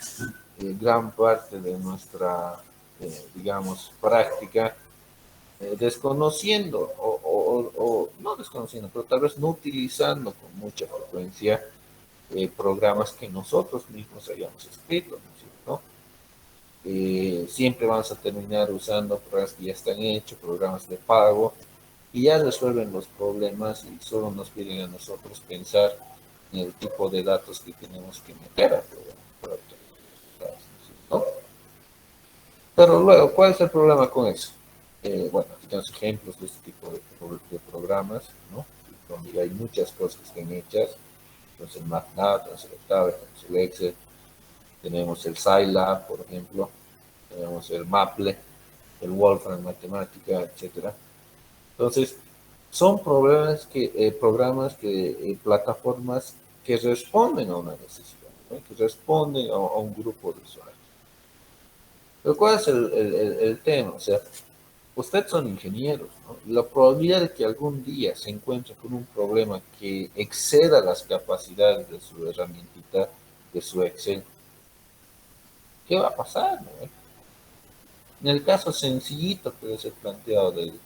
gran parte de nuestra, digamos, práctica desconociendo o no desconociendo, pero tal vez no utilizando con mucha frecuencia programas que nosotros mismos hayamos escrito, ¿no es cierto? Siempre vamos a terminar usando programas que ya están hechos, programas de pago, y ya resuelven los problemas y solo nos piden a nosotros pensar en el tipo de datos que tenemos que meter al programa para obtener resultados, ¿no? Pero luego, ¿cuál es el problema con eso? Bueno, aquí tenemos ejemplos de este tipo de programas, ¿no? Donde hay muchas cosas que están hechas. Entonces, el MATLAB, tenemos el Octave, tenemos el Excel, tenemos el Scilab, por ejemplo, tenemos el Maple, el Wolfram Matemática, etcétera. Entonces, son programas plataformas que responden a una necesidad, ¿no? Que responden a un grupo de usuarios. Pero ¿cuál es el tema? O sea, ustedes son ingenieros, ¿no? La probabilidad de que algún día se encuentre con un problema que exceda las capacidades de su herramientita, de su Excel, ¿qué va a pasar, no? En el caso sencillito que les he planteado del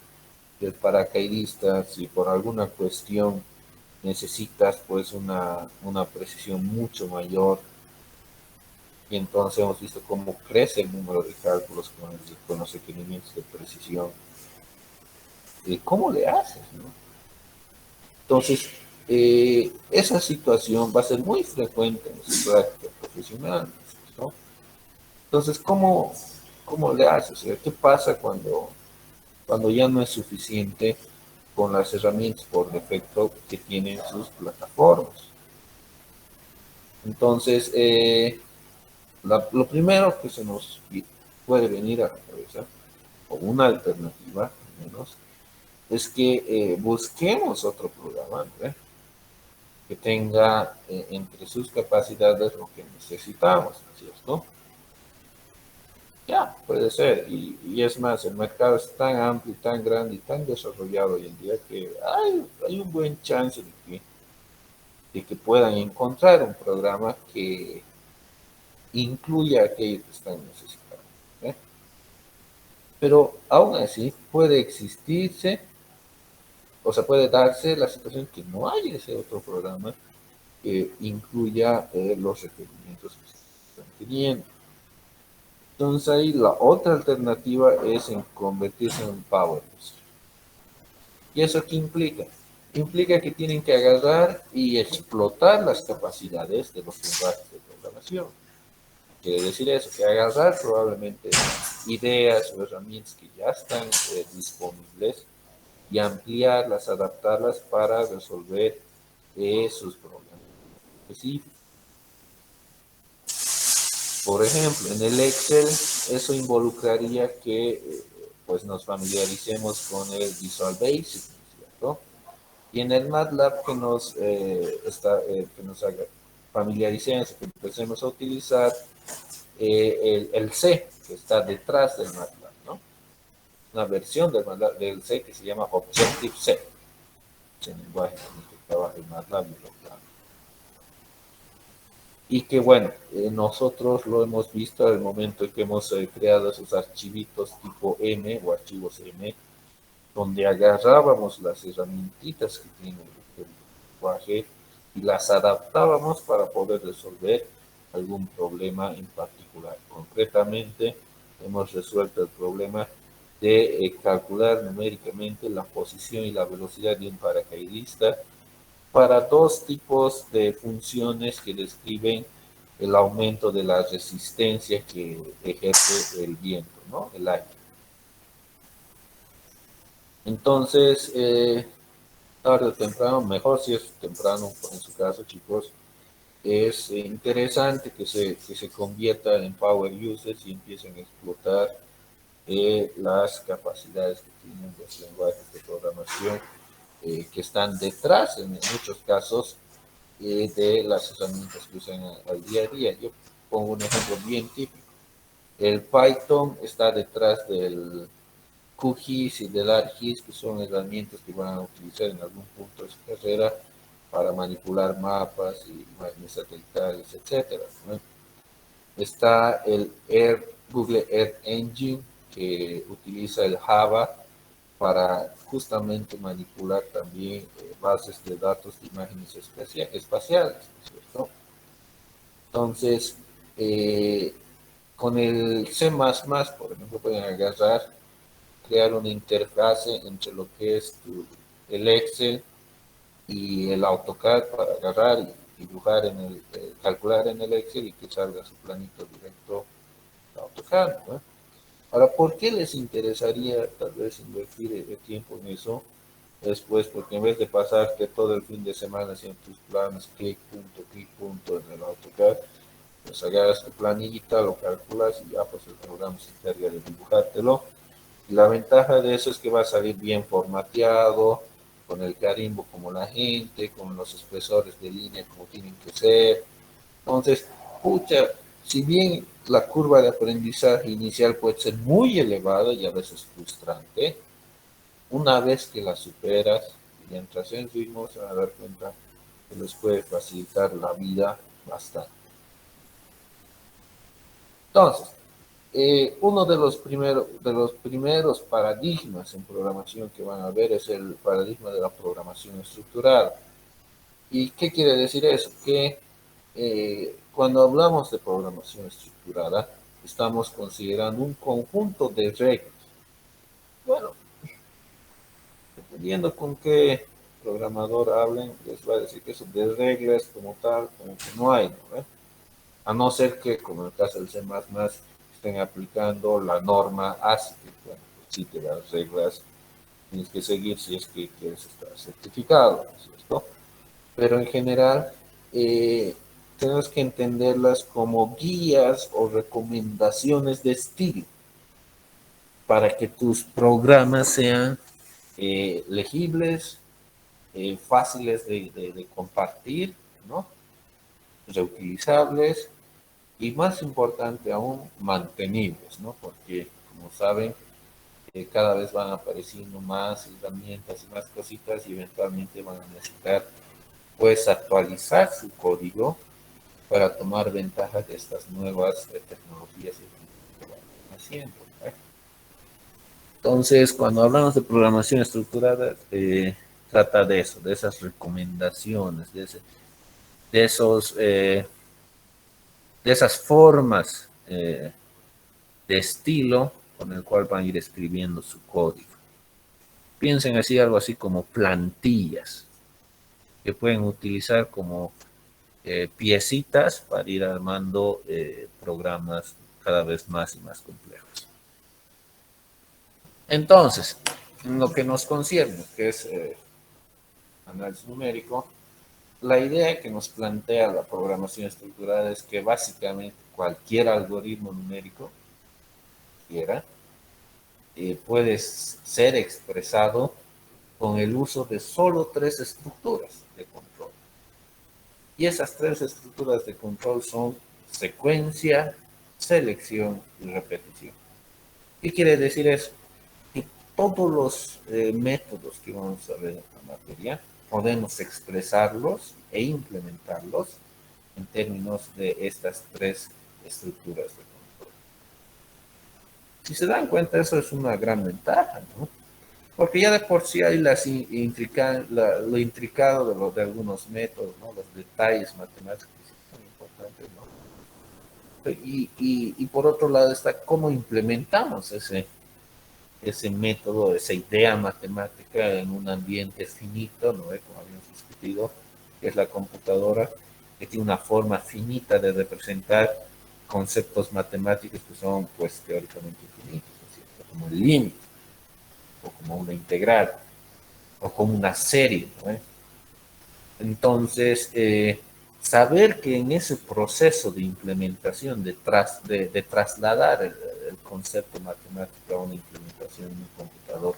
paracaidista, si por alguna cuestión necesitas pues una precisión mucho mayor, y entonces hemos visto cómo crece el número de cálculos con los requerimientos de precisión. ¿Cómo le haces, no? Entonces, esa situación va a ser muy frecuente en su práctica profesional, ¿no? Entonces, ¿cómo le haces? O sea, ¿qué pasa cuando ya no es suficiente con las herramientas por defecto que tienen sus plataformas? Entonces, lo primero que se nos puede venir a la cabeza, o una alternativa al menos, es que busquemos otro programa, ¿no?, que tenga entre sus capacidades lo que necesitamos, ¿no es cierto? Ya, puede ser. Y es más, el mercado es tan amplio, tan grande y tan desarrollado hoy en día que hay un buen chance de que puedan encontrar un programa que incluya aquello que están necesitando, ¿eh? Pero aún así puede existirse, o sea, puede darse la situación que no haya ese otro programa que incluya los requerimientos que se están teniendo. Entonces ahí la otra alternativa es en convertirse en un Power User. ¿Y eso qué implica? Implica que tienen que agarrar y explotar las capacidades de los lenguajes de programación. Quiere decir eso, que agarrar probablemente ideas o herramientas que ya están disponibles y ampliarlas, adaptarlas para resolver sus problemas específicos. Por ejemplo, en el Excel, eso involucraría que pues nos familiaricemos con el Visual Basic, ¿cierto? Y en el MATLAB que nos haga familiaricemos, que empecemos a utilizar el C, que está detrás del MATLAB, ¿no? Una versión del C que se llama Objective-C, es el lenguaje con el que trabaja el MATLAB y lo plano. Y que bueno, nosotros lo hemos visto al momento en que hemos creado esos archivitos tipo M o archivos M, donde agarrábamos las herramientitas que tiene el lenguaje y las adaptábamos para poder resolver algún problema en particular. Concretamente, hemos resuelto el problema de calcular numéricamente la posición y la velocidad de un paracaidista para dos tipos de funciones que describen el aumento de la resistencia que ejerce el viento, ¿no? El aire. Entonces, tarde o temprano, mejor si es temprano en su caso, chicos, es interesante que se convierta en power users y empiecen a explotar las capacidades que tienen los lenguajes de programación que están detrás, en muchos casos, de las herramientas que usan al día a día. Yo pongo un ejemplo bien típico. El Python está detrás del QGIS y del ArcGIS, que son herramientas que van a utilizar en algún punto de su carrera para manipular mapas y imágenes satelitales, etcétera, ¿no? Está el Google Earth Engine, que utiliza el Java para justamente manipular también bases de datos de imágenes espaciales, ¿cierto? Entonces, con el C++, por ejemplo, pueden agarrar, crear una interfase entre lo que es el Excel y el AutoCAD para agarrar y dibujar calcular en el Excel y que salga su planito directo a AutoCAD, ¿no? Ahora, ¿por qué les interesaría tal vez invertir el tiempo en eso? Después, porque en vez de pasarte todo el fin de semana haciendo tus planes, clic, punto en el AutoCAD, pues agarras tu planillita, lo calculas y ya pues el programa se encarga de dibujártelo. Y la ventaja de eso es que va a salir bien formateado, con el carimbo como la gente, con los expresores de línea como tienen que ser. Entonces, pucha, si bien la curva de aprendizaje inicial puede ser muy elevada y a veces frustrante, una vez que la superas y entras en ritmo, se van a dar cuenta que les puede facilitar la vida bastante. Entonces, uno de los primeros paradigmas en programación que van a ver es el paradigma de la programación estructurada. ¿Y qué quiere decir eso? Que cuando hablamos de programación estructurada, estamos considerando un conjunto de reglas. Bueno, dependiendo con qué programador hablen, les va a decir que eso de reglas como tal, como que no hay, ¿no? A no ser que, como en el caso del C++, estén aplicando la norma ASIC, que, bueno, pues sí te das reglas, tienes que seguir si es que quieres estar certificado, ¿cierto? Pero en general, tenemos que entenderlas como guías o recomendaciones de estilo para que tus programas sean legibles, fáciles de compartir, ¿no? Reutilizables y más importante aún, mantenibles, ¿no? Porque, como saben, cada vez van apareciendo más herramientas y más cositas y eventualmente van a necesitar, pues, actualizar su código para tomar ventaja de estas nuevas tecnologías que van haciendo, ¿no? Entonces, cuando hablamos de programación estructurada, trata de eso, de esas recomendaciones, de esos, de esas formas de estilo con el cual van a ir escribiendo su código. Piensen así, algo así como plantillas que pueden utilizar como piecitas para ir armando programas cada vez más y más complejos. Entonces, en lo que nos concierne, que es análisis numérico, la idea que nos plantea la programación estructurada es que básicamente cualquier algoritmo numérico quiera, puede ser expresado con el uso de solo 3 estructuras de control. Y esas 3 estructuras de control son secuencia, selección y repetición. ¿Qué quiere decir eso? Que todos los métodos que vamos a ver en la materia podemos expresarlos e implementarlos en términos de estas 3 estructuras de control. Si se dan cuenta, eso es una gran ventaja, ¿no? Porque ya de por sí hay lo intricado de algunos métodos, ¿no? Los detalles matemáticos son importantes, ¿no? Y por otro lado está cómo implementamos ese método, esa idea matemática en un ambiente finito, ¿no? Como habíamos discutido, que es la computadora, que tiene una forma finita de representar conceptos matemáticos que son, pues, teóricamente infinitos, ¿no es cierto? Como el límite, o como una integral, o como una serie, ¿no? Entonces, saber que en ese proceso de implementación, de trasladar el concepto matemático a una implementación en un computador,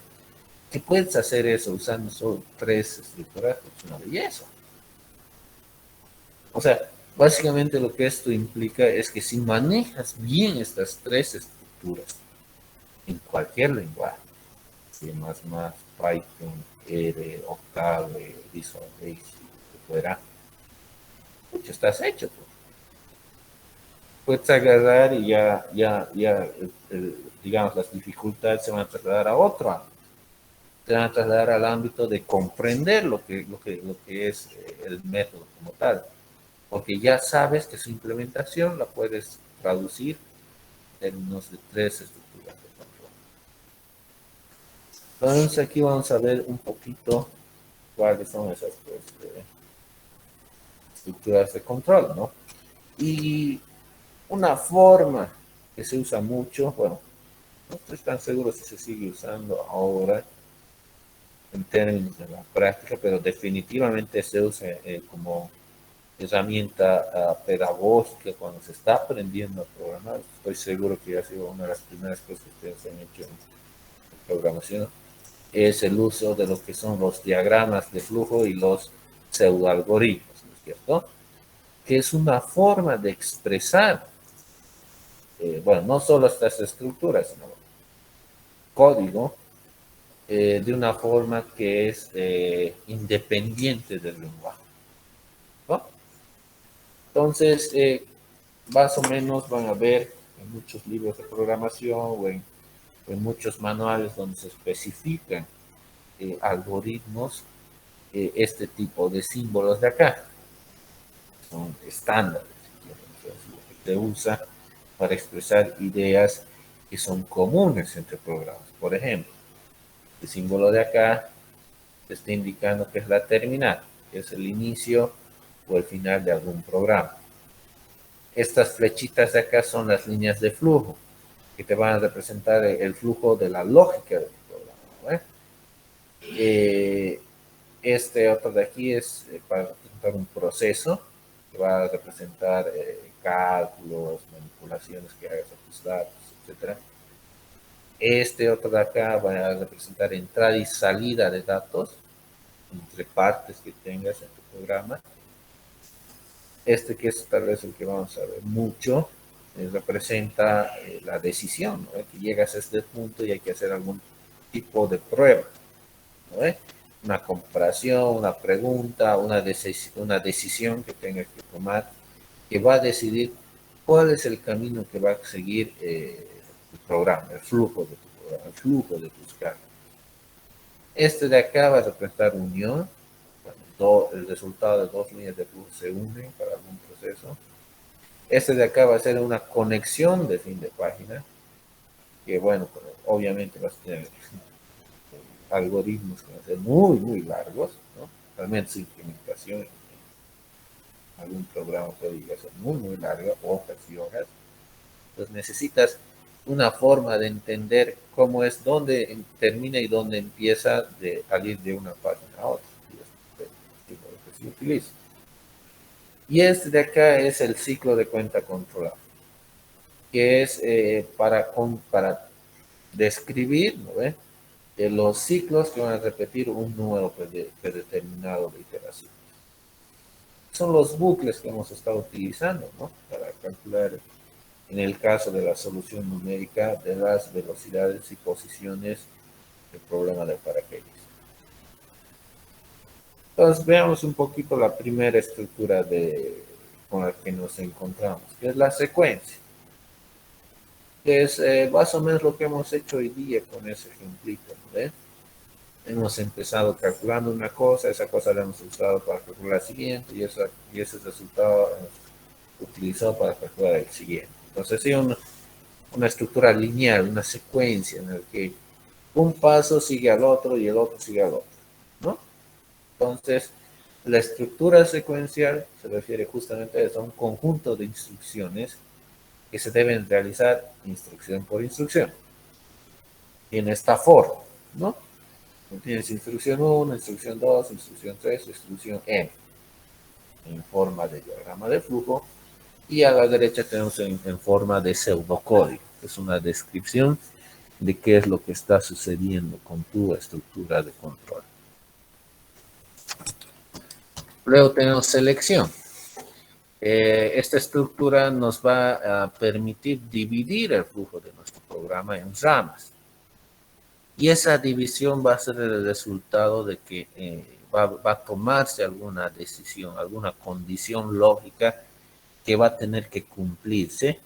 que puedes hacer eso usando solo 3 estructuras, es una belleza. O sea, básicamente lo que esto implica es que si manejas bien estas 3 estructuras en cualquier lenguaje, C++, Python, R, Octave, Visual Basic, lo que fuera, mucho estás hecho, pues. Puedes agarrar y digamos, las dificultades se van a trasladar a otro ámbito. Se van a trasladar al ámbito de comprender lo que es el método como tal. Porque ya sabes que su implementación la puedes traducir en términos de 3 estructuras de control. Entonces aquí vamos a ver un poquito cuáles son esas estructuras de control, ¿no? Y una forma que se usa mucho, bueno, no estoy tan seguro si se sigue usando ahora en términos de la práctica, pero definitivamente se usa como herramienta pedagógica cuando se está aprendiendo a programar. Estoy seguro que ha sido una de las primeras cosas que ustedes han hecho en programación, es el uso de lo que son los diagramas de flujo y los pseudoalgoritmos, ¿no es cierto? Que es una forma de expresar, bueno, no solo estas estructuras, sino código, de una forma que es independiente del lenguaje, ¿no? Entonces, más o menos van a ver en muchos libros de programación o en muchos manuales donde se especifican algoritmos, este tipo de símbolos de acá. Son estándares, lo que se usa para expresar ideas que son comunes entre programas. Por ejemplo, el símbolo de acá te está indicando que es la terminal, que es el inicio o el final de algún programa. Estas flechitas de acá son las líneas de flujo, que te van a representar el flujo de la lógica del programa, ¿no? Este otro de aquí es para representar un proceso, que va a representar cálculos, manipulaciones que hagas a tus datos, etc. Este otro de acá va a representar entrada y salida de datos entre partes que tengas en tu programa. Este que es tal vez el que vamos a ver mucho, representa la decisión, ¿no? Que llegas a este punto y hay que hacer algún tipo de prueba, ¿no? Una comparación, una pregunta, una decisión que tengas que tomar, que va a decidir cuál es el camino que va a seguir tu programa, el flujo de tu programa, el flujo de tus cargas. Este de acá va a representar unión. Bueno, el resultado de 2 líneas de flujo se unen para algún proceso. Este de acá va a ser una conexión de fin de página, que bueno, pues, obviamente vas a tener algoritmos que van a ser muy, muy largos, ¿no? Realmente su implementación en algún programa puede llegar a ser muy, muy larga, hojas y hojas. Entonces necesitas una forma de entender cómo es, dónde termina y dónde empieza de salir de una página a otra. Y es lo que se utiliza. Y este de acá es el ciclo de cuenta controlada. que es para describir, ¿no ve? Los ciclos que van a repetir un número predeterminado de iteración. Son los bucles que hemos estado utilizando, ¿no? Para calcular, en el caso de la solución numérica, de las velocidades y posiciones del problema de paracaídas. Entonces, veamos un poquito la primera estructura con la que nos encontramos, que es la secuencia. Que es más o menos lo que hemos hecho hoy día con ese ejemplito, ¿no? Hemos empezado calculando una cosa, esa cosa la hemos usado para calcular la siguiente, y ese resultado hemos utilizado para calcular el siguiente. Entonces, sí, una estructura lineal, una secuencia en la que un paso sigue al otro y el otro sigue al otro, ¿no? Entonces, la estructura secuencial se refiere justamente a eso, a un conjunto de instrucciones que se deben realizar instrucción por instrucción. Y en esta forma, ¿no? Tienes instrucción 1, instrucción 2, instrucción 3, instrucción N, en forma de diagrama de flujo. Y a la derecha tenemos en forma de pseudocódigo, que es una descripción de qué es lo que está sucediendo con tu estructura de control. Luego tenemos selección. Esta estructura nos va a permitir dividir el flujo de nuestro programa en ramas. Y esa división va a ser el resultado de que va a tomarse alguna decisión, alguna condición lógica que va a tener que cumplirse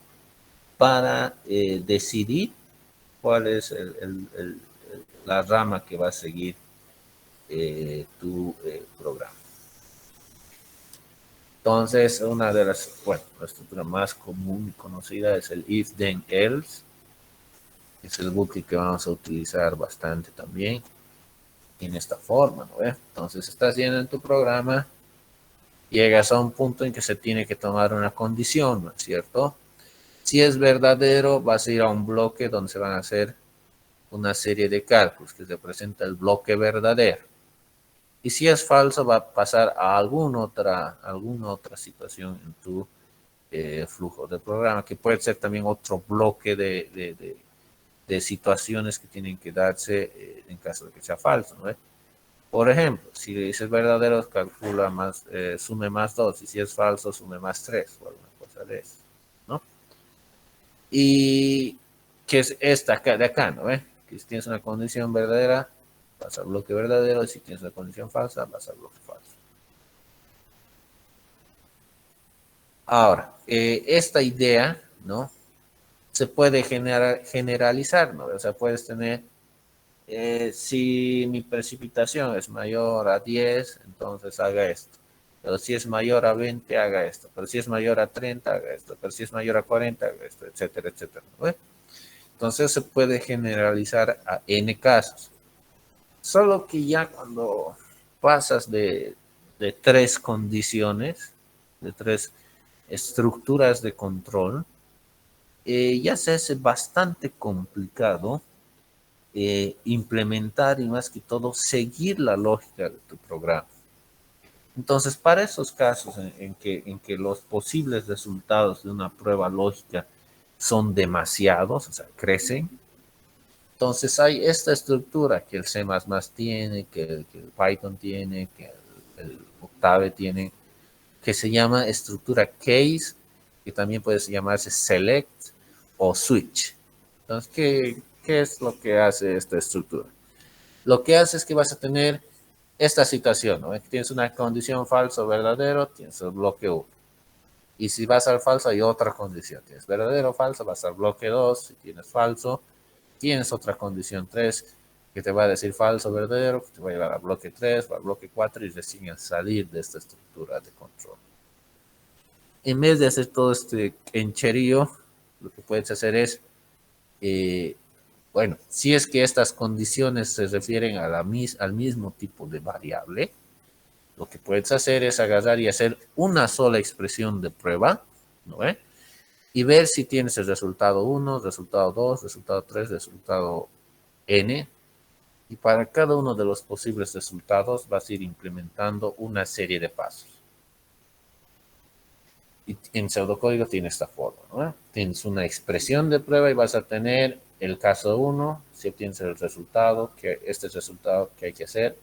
para decidir cuál es la rama que va a seguir tu programa. Entonces, una de las, bueno, la estructura más común y conocida es el if, then, else. Es el bucle que vamos a utilizar bastante también en esta forma, ¿no? Entonces, estás yendo en tu programa, llegas a un punto en que se tiene que tomar una condición, ¿no es cierto? Si es verdadero, vas a ir a un bloque donde se van a hacer una serie de cálculos que representa el bloque verdadero. Y si es falso, va a pasar a alguna otra situación en tu flujo de programa, que puede ser también otro bloque de situaciones que tienen que darse en caso de que sea falso, ¿no? Por ejemplo, si dices verdadero, calcula más, sume más 2, y si es falso, sume más 3, o alguna cosa de eso, ¿no? Y que es esta de acá, ¿no? Que si tienes una condición verdadera, vas al bloque verdadero, y si tienes una condición falsa, vas al bloque falso. Ahora, esta idea, ¿no? Se puede generalizar, ¿no? O sea, puedes tener, si mi precipitación es mayor a 10, entonces haga esto. Pero si es mayor a 20, haga esto. Pero si es mayor a 30, haga esto. Pero si es mayor a 40, haga esto, etcétera, etcétera, ¿no? Entonces se puede generalizar a n casos. Solo que ya cuando pasas de 3 condiciones, de 3 estructuras de control, ya se hace bastante complicado implementar y más que todo seguir la lógica de tu programa. Entonces, para esos casos en que los posibles resultados de una prueba lógica son demasiados, o sea, crecen, entonces hay esta estructura que el C++ tiene, que el Python tiene, que el Octave tiene, que se llama estructura case, que también puede llamarse select o switch. Entonces, ¿qué es lo que hace esta estructura? Lo que hace es que vas a tener esta situación, ¿no? Tienes una condición falso o verdadero, tienes el bloque 1. Y si vas al falso, hay otra condición. Tienes verdadero o falso, vas al bloque 2. Si tienes falso, tienes otra condición 3 que te va a decir falso o verdadero, que te va a llevar al bloque 3 o al bloque 4 y recién a salir de esta estructura de control. En vez de hacer todo este encherío, lo que puedes hacer es, bueno, si es que estas condiciones se refieren al mismo tipo de variable, lo que puedes hacer es agarrar y hacer una sola expresión de prueba, ¿no? Y ver si tienes el resultado 1, resultado 2, resultado 3, resultado n. Y para cada uno de los posibles resultados vas a ir implementando una serie de pasos. Y en pseudocódigo tiene esta forma, ¿no? Tienes una expresión de prueba y vas a tener el caso 1, si obtienes el resultado, que este resultado que hay que hacer,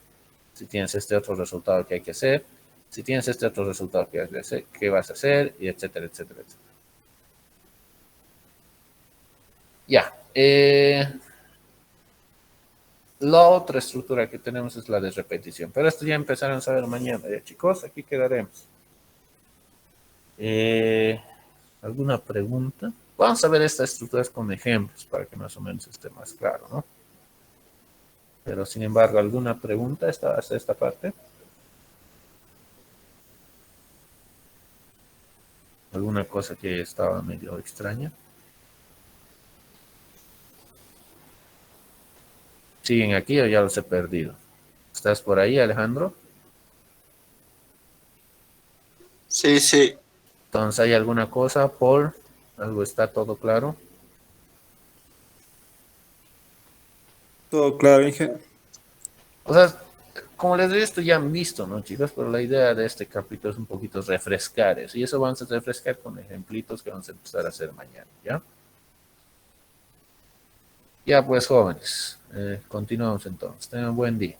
si tienes este otro resultado que hay que hacer, si tienes este otro resultado que hay que hacer, qué vas a hacer, y etcétera, etcétera, etcétera. Ya. La otra estructura que tenemos es la de repetición, pero esto ya empezarán a saber mañana. Ya, chicos, aquí quedaremos. ¿Alguna pregunta? Vamos a ver estas estructuras con ejemplos para que más o menos esté más claro, ¿no? Pero sin embargo, ¿alguna pregunta hasta esta parte? ¿Alguna cosa que estaba medio extraña? ¿Siguen aquí o ya los he perdido? ¿Estás por ahí, Alejandro? Sí, sí. Entonces, ¿hay alguna cosa, Paul? ¿Algo está todo claro? Todo claro, Inge. O sea, como les digo, esto ya han visto, ¿no, chicos? Pero la idea de este capítulo es un poquito refrescar eso. Y eso vamos a refrescar con ejemplitos que vamos a empezar a hacer mañana, ¿ya? Ya pues, jóvenes, continuamos entonces. Tengan un buen día.